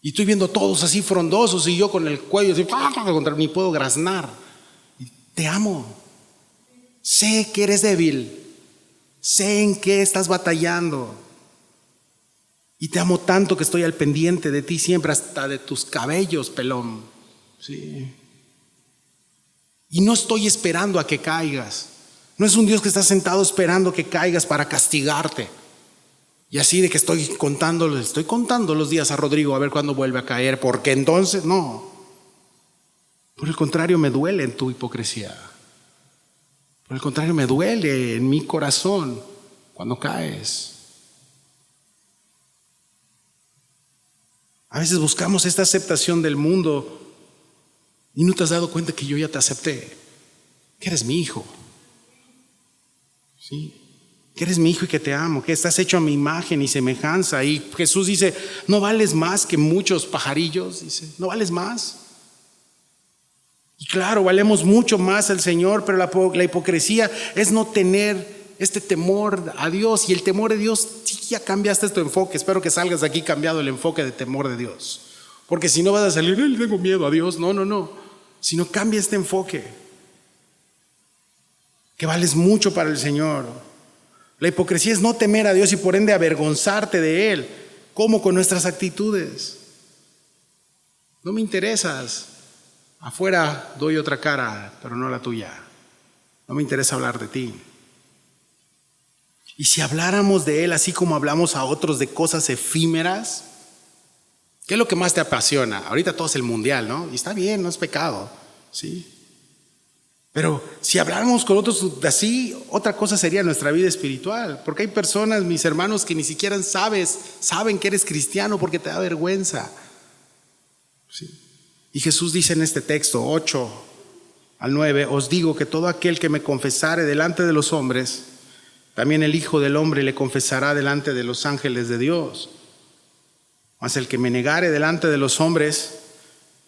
A: Y estoy viendo a todos así frondosos y yo con el cuello así, ni puedo graznar. Y te amo. Sé que eres débil. Sé en qué estás batallando. Y te amo tanto que estoy al pendiente de ti siempre, hasta de tus cabellos, pelón. Sí. Y no estoy esperando a que caigas. No es un Dios que está sentado esperando que caigas para castigarte. Y así de que estoy contando los días a Rodrigo a ver cuándo vuelve a caer, porque entonces no. Por el contrario, me duele en tu hipocresía. Por el contrario, me duele en mi corazón cuando caes. A veces buscamos esta aceptación del mundo y no te has dado cuenta que yo ya te acepté, que eres mi hijo, ¿sí? Que eres mi hijo y que te amo, que estás hecho a mi imagen y semejanza. Y Jesús dice, no vales más que muchos pajarillos, dice, no vales más. Y claro, valemos mucho más al Señor, pero la hipocresía es no tener este temor a Dios. Y el temor de Dios, sí, ya cambiaste tu enfoque. Espero que salgas de aquí cambiado el enfoque de temor de Dios. Porque si no vas a salir, le tengo miedo a Dios. No. Sino cambia este enfoque. Que vales mucho para el Señor. La hipocresía es no temer a Dios y por ende avergonzarte de Él. ¿Cómo? Con nuestras actitudes. No me interesas. Afuera doy otra cara, pero no la tuya. No me interesa hablar de ti. Y si habláramos de Él así como hablamos a otros de cosas efímeras, ¿qué es lo que más te apasiona? Ahorita todo es el mundial, ¿no? Y está bien, no es pecado, ¿sí? Pero si habláramos con otros de así, otra cosa sería nuestra vida espiritual. Porque hay personas, mis hermanos, que ni siquiera saben que eres cristiano porque te da vergüenza. ¿Sí? Y Jesús dice en este texto 8-9, os digo que todo aquel que me confesare delante de los hombres, también el Hijo del Hombre le confesará delante de los ángeles de Dios. Mas el que me negare delante de los hombres,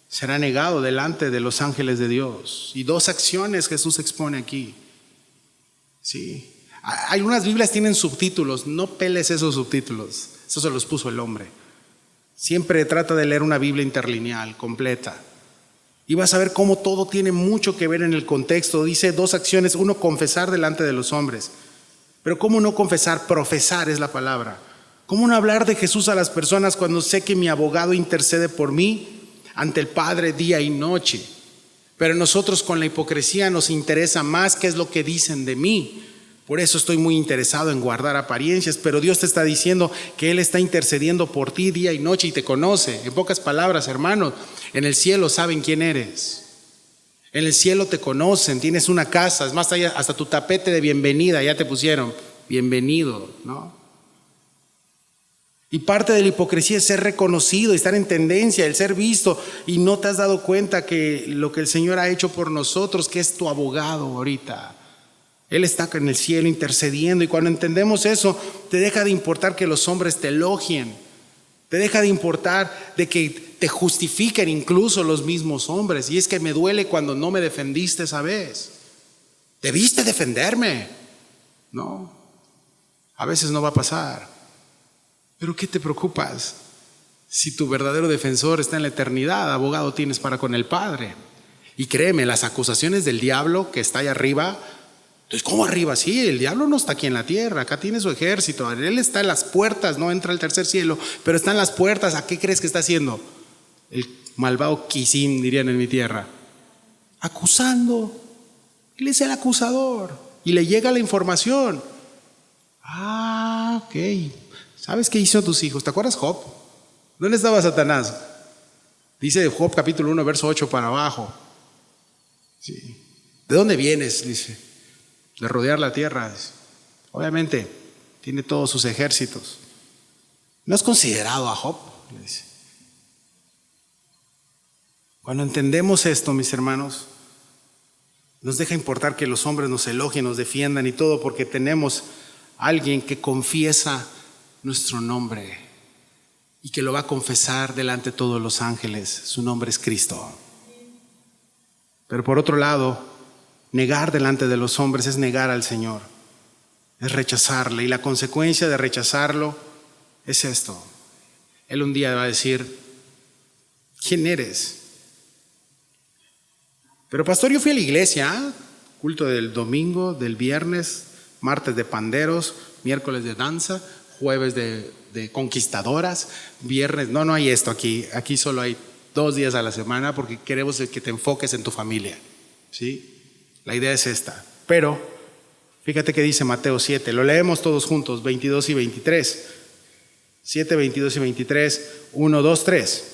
A: será negado delante de los ángeles de Dios. Y dos acciones Jesús expone aquí. Sí. Algunas Biblias tienen subtítulos, no peles esos subtítulos, eso se los puso el hombre. Siempre trata de leer una Biblia interlineal, completa. Y vas a ver cómo todo tiene mucho que ver en el contexto. Dice dos acciones, uno, confesar delante de los hombres. Pero ¿cómo no confesar? Profesar es la palabra. ¿Cómo no hablar de Jesús a las personas cuando sé que mi abogado intercede por mí ante el Padre día y noche? Pero nosotros con la hipocresía nos interesa más qué es lo que dicen de mí. Por eso estoy muy interesado en guardar apariencias, pero Dios te está diciendo que Él está intercediendo por ti día y noche y te conoce. En pocas palabras, hermanos, en el cielo saben quién eres. En el cielo te conocen, tienes una casa, es más, hasta tu tapete de bienvenida ya te pusieron, bienvenido, ¿no? Y parte de la hipocresía es ser reconocido, estar en tendencia, el ser visto, y no te has dado cuenta que lo que el Señor ha hecho por nosotros, que es tu abogado ahorita. Él está en el cielo intercediendo, y cuando entendemos eso, te deja de importar que los hombres te elogien. Te deja de importar de que te justifiquen incluso los mismos hombres. Y es que me duele cuando no me defendiste esa vez. Debiste defenderme. No, a veces no va a pasar. Pero ¿qué te preocupas? Si tu verdadero defensor está en la eternidad, abogado tienes para con el Padre. Y créeme, las acusaciones del diablo que está allá arriba, entonces, ¿cómo arriba? Sí, el diablo no está aquí en la tierra, acá tiene su ejército, él está en las puertas, no entra al tercer cielo, pero está en las puertas. ¿A qué crees que está haciendo? El malvado Quisim, dirían en mi tierra, acusando. Él es el acusador y le llega la información. Ok, ¿sabes qué hizo tus hijos? ¿Te acuerdas Job? ¿Dónde estaba Satanás? Dice Job capítulo 1 verso 8 para abajo. Sí. ¿De dónde vienes? Dice, de rodear la tierra. Dice. Obviamente tiene todos sus ejércitos. ¿No has considerado a Job? Le dice. Cuando entendemos esto, mis hermanos, nos deja importar que los hombres nos elogien, nos defiendan y todo, porque tenemos a alguien que confiesa nuestro nombre y que lo va a confesar delante de todos los ángeles. Su nombre es Cristo. Pero por otro lado, negar delante de los hombres es negar al Señor, es rechazarle, y la consecuencia de rechazarlo es esto. Él un día va a decir, ¿quién eres? Pero pastor, yo fui a la iglesia, culto del domingo, del viernes, martes de panderos, miércoles de danza, jueves de conquistadoras, viernes, no hay esto aquí solo hay 2 días a la semana porque queremos que te enfoques en tu familia, ¿sí? La idea es esta, pero fíjate que dice Mateo 7, lo leemos todos juntos, 22 y 23, 7, 22 y 23, 1, 2, 3.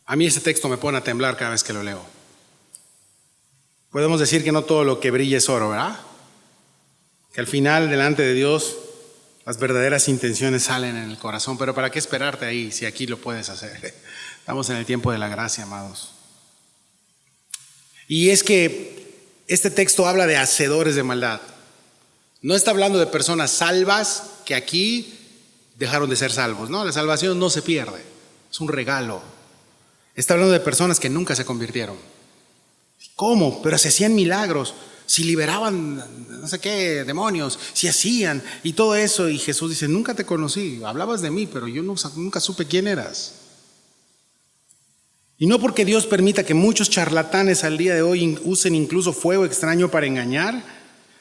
A: A mí ese texto me pone a temblar cada vez que lo leo. Podemos decir que no todo lo que brilla es oro, ¿verdad? Que al final, delante de Dios, las verdaderas intenciones salen en el corazón. Pero ¿para qué esperarte ahí si aquí lo puedes hacer? Estamos en el tiempo de la gracia, amados. Y es que este texto habla de hacedores de maldad. No está hablando de personas salvas que aquí dejaron de ser salvos. No, la salvación no se pierde, es un regalo. Está hablando de personas que nunca se convirtieron. ¿Cómo? Pero se hacían milagros, si liberaban no sé qué demonios, si hacían y todo eso. Y Jesús dice, nunca te conocí, hablabas de mí, pero yo nunca supe quién eras. Y no porque Dios permita que muchos charlatanes al día de hoy usen incluso fuego extraño para engañar,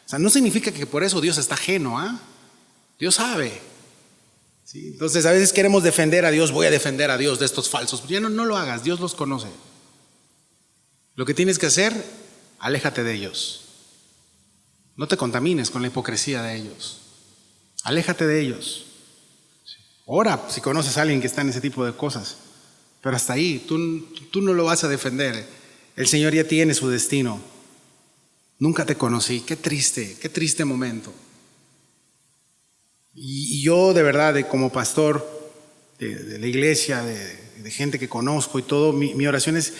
A: o sea, no significa que por eso Dios está ajeno, ¿ah? Dios sabe. ¿Sí? Entonces a veces queremos defender a Dios, voy a defender a Dios de estos falsos. Ya no lo hagas, Dios los conoce. Lo que tienes que hacer, aléjate de ellos. No te contamines con la hipocresía de ellos. Aléjate de ellos. Ora si conoces a alguien que está en ese tipo de cosas. Pero hasta ahí, tú no lo vas a defender. El Señor ya tiene su destino. Nunca te conocí. Qué triste momento. Y yo de verdad, como pastor de la iglesia, de gente que conozco y todo, mi oración es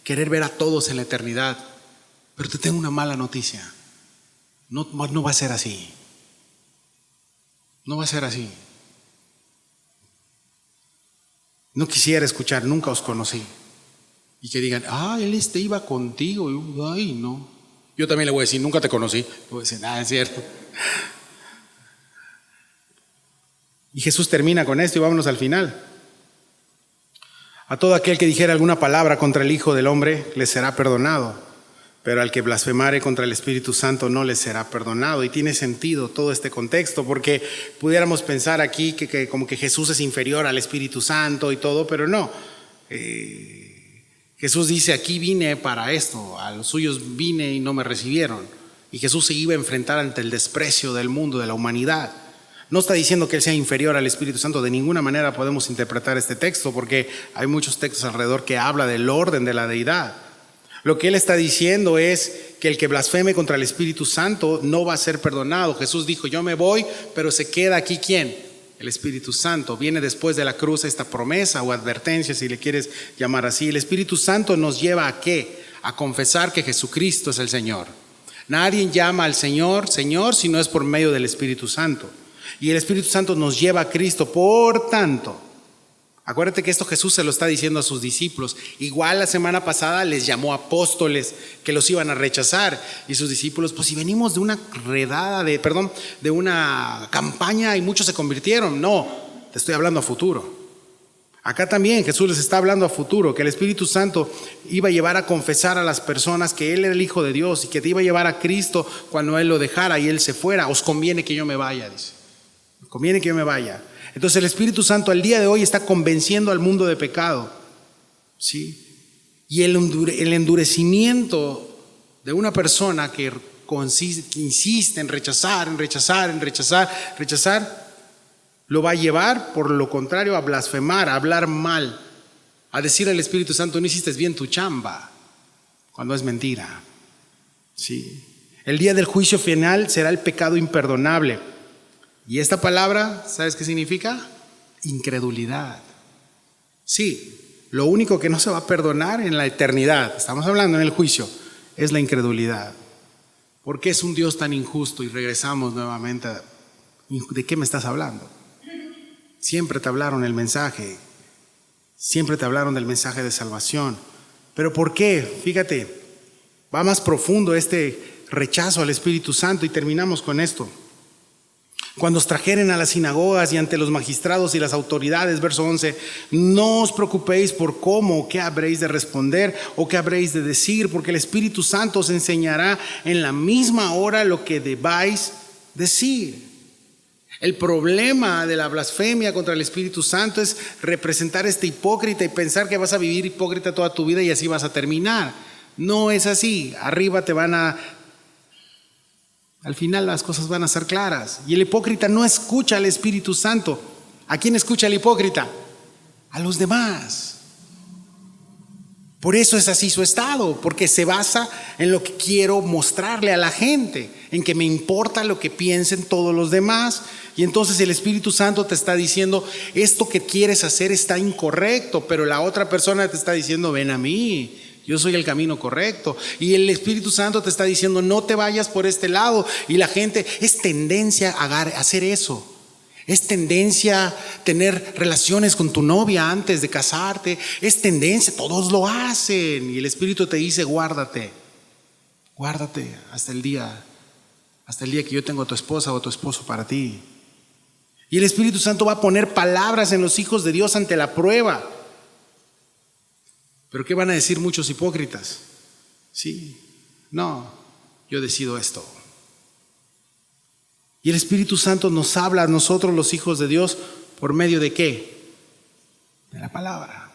A: querer ver a todos en la eternidad. Pero te tengo una mala noticia. No va a ser así. No va a ser así. No quisiera escuchar, nunca os conocí. Y que digan, él iba contigo. Ay, no. Yo también le voy a decir, nunca te conocí. Le voy a decir, es cierto. Y Jesús termina con esto y vámonos al final. A todo aquel que dijera alguna palabra contra el Hijo del Hombre le será perdonado, pero al que blasfemare contra el Espíritu Santo no le será perdonado. Y tiene sentido todo este contexto, porque pudiéramos pensar aquí que como que Jesús es inferior al Espíritu Santo y todo, pero no. Jesús dice, aquí vine para esto, a los suyos vine y no me recibieron. Y Jesús se iba a enfrentar ante el desprecio del mundo, de la humanidad. No está diciendo que Él sea inferior al Espíritu Santo. De ninguna manera podemos interpretar este texto, porque hay muchos textos alrededor que habla del orden de la deidad. Lo que él está diciendo es que el que blasfeme contra el Espíritu Santo no va a ser perdonado. Jesús dijo, yo me voy, pero se queda aquí ¿quién? El Espíritu Santo. Viene después de la cruz esta promesa o advertencia, si le quieres llamar así. El Espíritu Santo nos lleva ¿a qué? A confesar que Jesucristo es el Señor. Nadie llama al Señor, Señor, si no es por medio del Espíritu Santo. Y el Espíritu Santo nos lleva a Cristo. Por tanto, acuérdate que esto Jesús se lo está diciendo a sus discípulos. Igual la semana pasada les llamó apóstoles que los iban a rechazar. Y sus discípulos, pues si venimos de una de una campaña y muchos se convirtieron. No, te estoy hablando a futuro. Acá también Jesús les está hablando a futuro, que el Espíritu Santo iba a llevar a confesar a las personas que Él era el Hijo de Dios y que te iba a llevar a Cristo cuando Él lo dejara y Él se fuera. Os conviene que yo me vaya, dice. Conviene que yo me vaya. Entonces el Espíritu Santo al día de hoy está convenciendo al mundo de pecado, ¿sí? Y el endurecimiento de una persona que insiste en rechazar, lo va a llevar, por lo contrario, a blasfemar, a hablar mal, a decir al Espíritu Santo, no hiciste bien tu chamba, cuando es mentira, ¿sí? El día del juicio final será el pecado imperdonable. Y esta palabra, ¿sabes qué significa? Incredulidad. Sí, lo único que no se va a perdonar en la eternidad, estamos hablando en el juicio, es la incredulidad. ¿Por qué es un Dios tan injusto? Y regresamos nuevamente a, ¿de qué me estás hablando? Siempre te hablaron el mensaje, siempre te hablaron del mensaje de salvación. ¿Pero por qué? Fíjate, va más profundo este rechazo al Espíritu Santo y terminamos con esto. Cuando os trajeren a las sinagogas y ante los magistrados y las autoridades, verso 11, no os preocupéis por cómo o qué habréis de responder o qué habréis de decir, porque el Espíritu Santo os enseñará en la misma hora lo que debáis decir. El problema de la blasfemia contra el Espíritu Santo es representar este hipócrita y pensar que vas a vivir hipócrita toda tu vida y así vas a terminar. No es así. Arriba al final las cosas van a ser claras. Y el hipócrita no escucha al Espíritu Santo. ¿A quién escucha el hipócrita? A los demás. Por eso es así su estado, porque se basa en lo que quiero mostrarle a la gente, en que me importa lo que piensen todos los demás. Y entonces el Espíritu Santo te está diciendo, esto que quieres hacer está incorrecto, pero la otra persona te está diciendo, ven a mí, yo soy el camino correcto. Y el Espíritu Santo te está diciendo, no te vayas por este lado. Y la gente es tendencia a hacer eso. Es tendencia tener relaciones con tu novia antes de casarte. Es tendencia, todos lo hacen. Y el Espíritu te dice, guárdate hasta el día que yo tengo a tu esposa o a tu esposo para ti. Y el Espíritu Santo va a poner palabras en los hijos de Dios ante la prueba. ¿Pero qué van a decir muchos hipócritas? Sí, no, yo decido esto. Y el Espíritu Santo nos habla a nosotros los hijos de Dios por medio de ¿qué? De la palabra.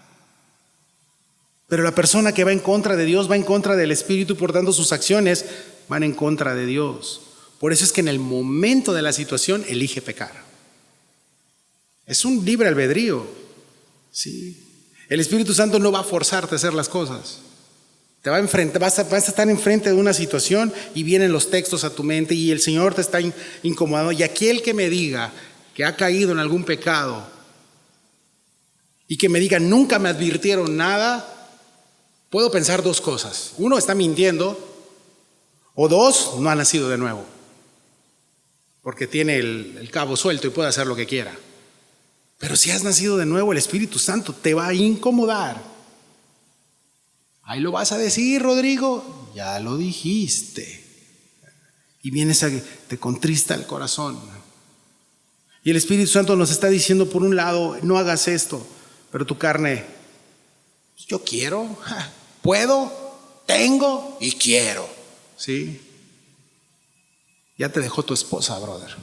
A: Pero la persona que va en contra de Dios va en contra del Espíritu, por tanto sus acciones van en contra de Dios. Por eso es que en el momento de la situación elige pecar. Es un libre albedrío. Sí. El Espíritu Santo no va a forzarte a hacer las cosas. Te va a enfrentar, vas a estar enfrente de una situación y vienen los textos a tu mente y el Señor te está incomodando. Y aquel que me diga que ha caído en algún pecado y que me diga nunca me advirtieron nada, puedo pensar dos cosas. Uno, está mintiendo, o dos, no ha nacido de nuevo, porque tiene el cabo suelto y puede hacer lo que quiera. Pero si has nacido de nuevo, el Espíritu Santo te va a incomodar. Ahí lo vas a decir, Rodrigo, ya lo dijiste. Y te contrista el corazón. Y el Espíritu Santo nos está diciendo, por un lado, no hagas esto, pero tu carne, yo quiero, puedo, tengo y quiero. ¿Sí? Ya te dejó tu esposa, brother.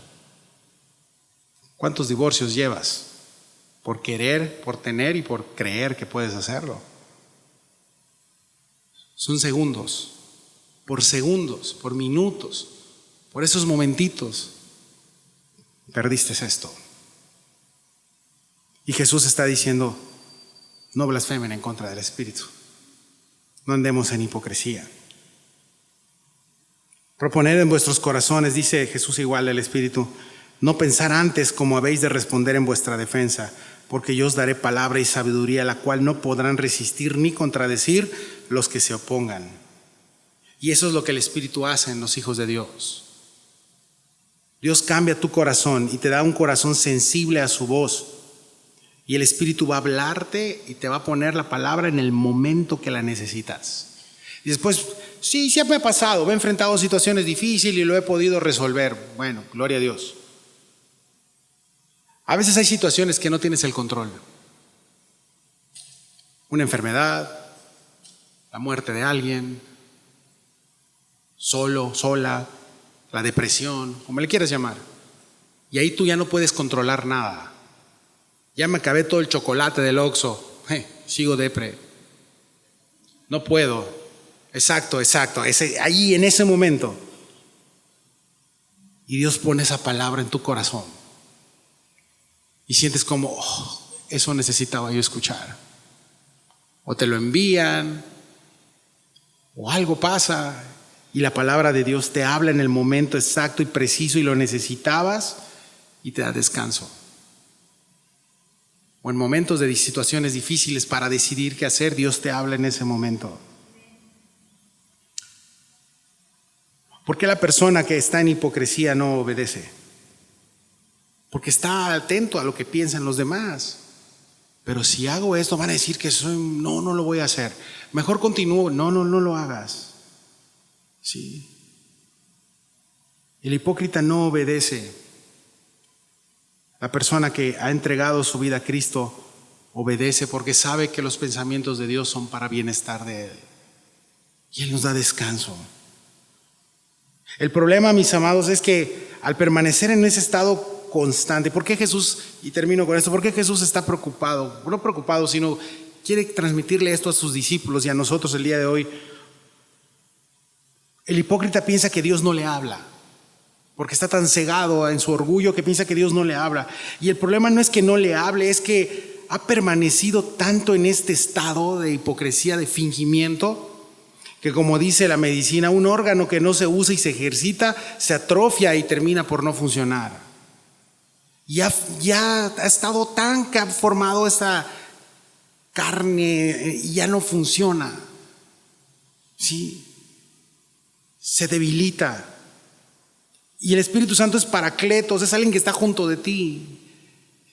A: ¿Cuántos divorcios llevas? Por querer, por tener y por creer que puedes hacerlo. Son segundos, por minutos, por esos momentitos, perdiste esto. Y Jesús está diciendo, no blasfemen en contra del Espíritu. no andemos en hipocresía. Proponed en vuestros corazones, dice Jesús igual del Espíritu, no pensar antes como habéis de responder en vuestra defensa, porque yo os daré palabra y sabiduría, la cual no podrán resistir ni contradecir los que se opongan. Y eso es lo que el Espíritu hace en los hijos de Dios. Dios cambia tu corazón y te da un corazón sensible a su voz. Y el Espíritu va a hablarte y te va a poner la palabra en el momento que la necesitas. Y después, sí, siempre me ha pasado, me he enfrentado a situaciones difíciles y lo he podido resolver. Bueno, gloria a Dios. A veces hay situaciones que no tienes el control. Una enfermedad, la muerte de alguien, solo, sola, la depresión, como le quieras llamar. Y ahí tú ya no puedes controlar nada. Ya me acabé todo el chocolate del Oxxo. Sigo depre. No puedo. Exacto. Ahí en ese momento. Y Dios pone esa palabra en tu corazón. Y sientes como, eso necesitaba yo escuchar. O te lo envían, o algo pasa, y la palabra de Dios te habla en el momento exacto y preciso y lo necesitabas y te da descanso. O en momentos de situaciones difíciles para decidir qué hacer, Dios te habla en ese momento. ¿Por qué la persona que está en hipocresía no obedece? Porque está atento a lo que piensan los demás. Pero si hago esto, van a decir que no lo voy a hacer. Mejor continúo. No lo hagas. Sí. El hipócrita no obedece. La persona que ha entregado su vida a Cristo obedece porque sabe que los pensamientos de Dios son para bienestar de Él. Y Él nos da descanso. El problema, mis amados, es que al permanecer en ese estado constante, ¿por qué Jesús, y termino con esto, por qué Jesús está preocupado? No preocupado, sino quiere transmitirle esto a sus discípulos y a nosotros el día de hoy. El hipócrita piensa que Dios no le habla, porque está tan cegado en su orgullo que piensa que Dios no le habla. Y el problema no es que no le hable, es que ha permanecido tanto en este estado de hipocresía, de fingimiento, que como dice la medicina, un órgano que no se usa y se ejercita se atrofia y termina por no funcionar. Ya ha estado tan formado esa carne y ya no funciona. Sí, se debilita. Y el Espíritu Santo es Paracletos, es alguien que está junto de ti.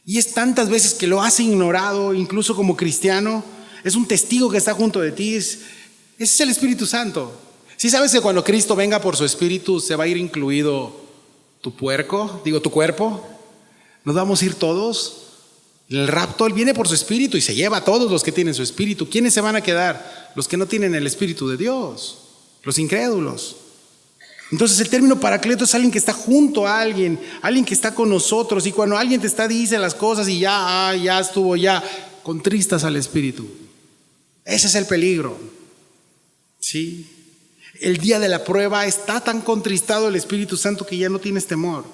A: Y es tantas veces que lo has ignorado, incluso como cristiano. Es un testigo que está junto de ti. Ese es el Espíritu Santo. ¿Sí sabes que cuando Cristo venga por su Espíritu se va a ir incluido tu cuerpo? ¿Nos vamos a ir todos? En el rapto Él viene por su Espíritu y se lleva a todos los que tienen su Espíritu. ¿Quiénes se van a quedar? Los que no tienen el Espíritu de Dios, los incrédulos. Entonces el término Paracleto es alguien que está junto a alguien que está con nosotros, y cuando alguien te dice las cosas y ya estuvo, contristas al Espíritu. Ese es el peligro. ¿Sí? El día de la prueba está tan contristado el Espíritu Santo que ya no tienes temor.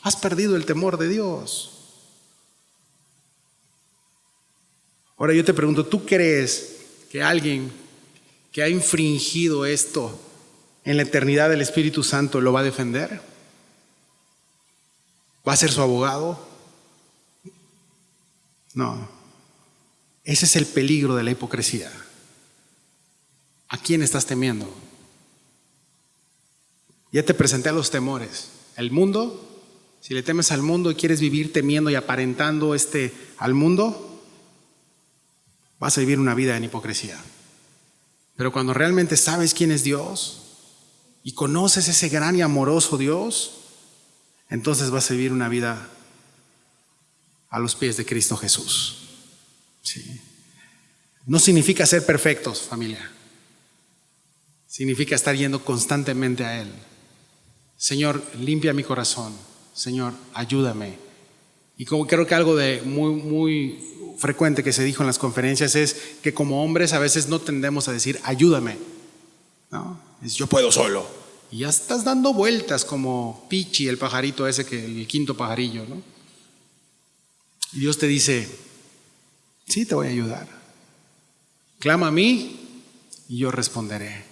A: Has perdido el temor de Dios. Ahora yo te pregunto, ¿tú crees que alguien que ha infringido esto en la eternidad del Espíritu Santo lo va a defender? ¿Va a ser su abogado? No. Ese es el peligro de la hipocresía. ¿A quién estás temiendo? Ya te presenté a los temores. El mundo, si le temes al mundo y quieres vivir temiendo y aparentando al mundo, vas a vivir una vida en hipocresía. Pero cuando realmente sabes quién es Dios y conoces ese gran y amoroso Dios, entonces vas a vivir una vida a los pies de Cristo Jesús. Sí. No significa ser perfectos, familia. Significa estar yendo constantemente a Él. Señor, limpia mi corazón. Señor, ayúdame. Y como creo que algo de muy frecuente que se dijo en las conferencias es que como hombres a veces no tendemos a decir ayúdame, ¿no? Es yo puedo solo. Y ya estás dando vueltas como Pichi, el pajarito ese, el quinto pajarillo, ¿no? Y Dios te dice, sí, te voy a ayudar. Clama a mí y yo responderé.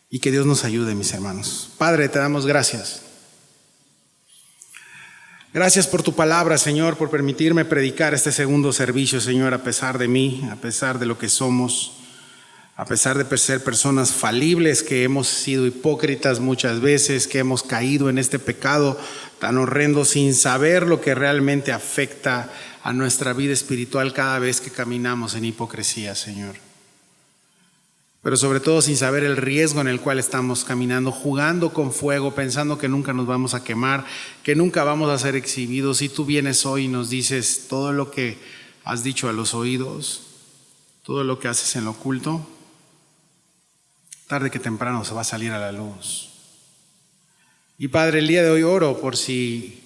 A: Y que Dios nos ayude, mis hermanos. Padre, te damos gracias. Gracias por tu palabra, Señor, por permitirme predicar este segundo servicio, Señor, a pesar de mí, a pesar de lo que somos, a pesar de ser personas falibles, que hemos sido hipócritas muchas veces, que hemos caído en este pecado tan horrendo sin saber lo que realmente afecta a nuestra vida espiritual cada vez que caminamos en hipocresía, Señor. Pero sobre todo sin saber el riesgo en el cual estamos caminando, jugando con fuego, pensando que nunca nos vamos a quemar, que nunca vamos a ser exhibidos. Y tú vienes hoy y nos dices todo lo que has dicho a los oídos, todo lo que haces en lo oculto, tarde que temprano se va a salir a la luz. Y Padre, el día de hoy oro por si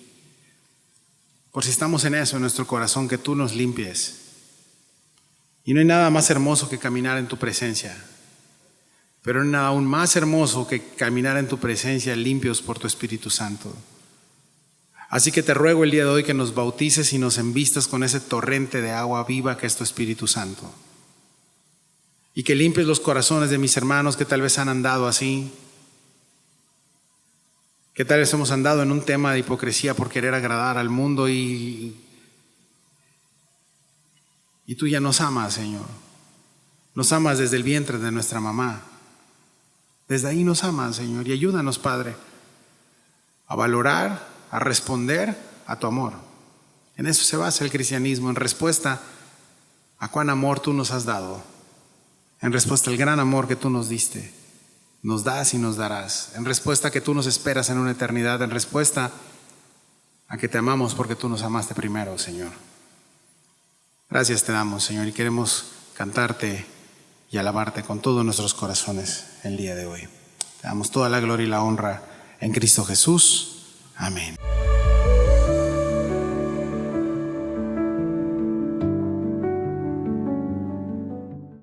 A: estamos en eso en nuestro corazón, que tú nos limpies. Y no hay nada más hermoso que caminar en tu presencia. Pero no hay nada aún más hermoso que caminar en tu presencia limpios por tu Espíritu Santo. Así que te ruego el día de hoy que nos bautices y nos envistas con ese torrente de agua viva que es tu Espíritu Santo. Y que limpies los corazones de mis hermanos que tal vez han andado así, que tal vez hemos andado en un tema de hipocresía por querer agradar al mundo y tú ya nos amas, Señor. Nos amas desde el vientre de nuestra mamá. Desde ahí nos amas, Señor, y ayúdanos, Padre, a valorar, a responder a tu amor. En eso se basa el cristianismo, en respuesta a cuán amor tú nos has dado, en respuesta al gran amor que tú nos diste, nos das y nos darás, en respuesta a que tú nos esperas en una eternidad, en respuesta a que te amamos porque tú nos amaste primero, Señor. Gracias te damos, Señor, y queremos cantarte y alabarte con todos nuestros corazones el día de hoy. Te damos toda la gloria y la honra en Cristo Jesús. Amén.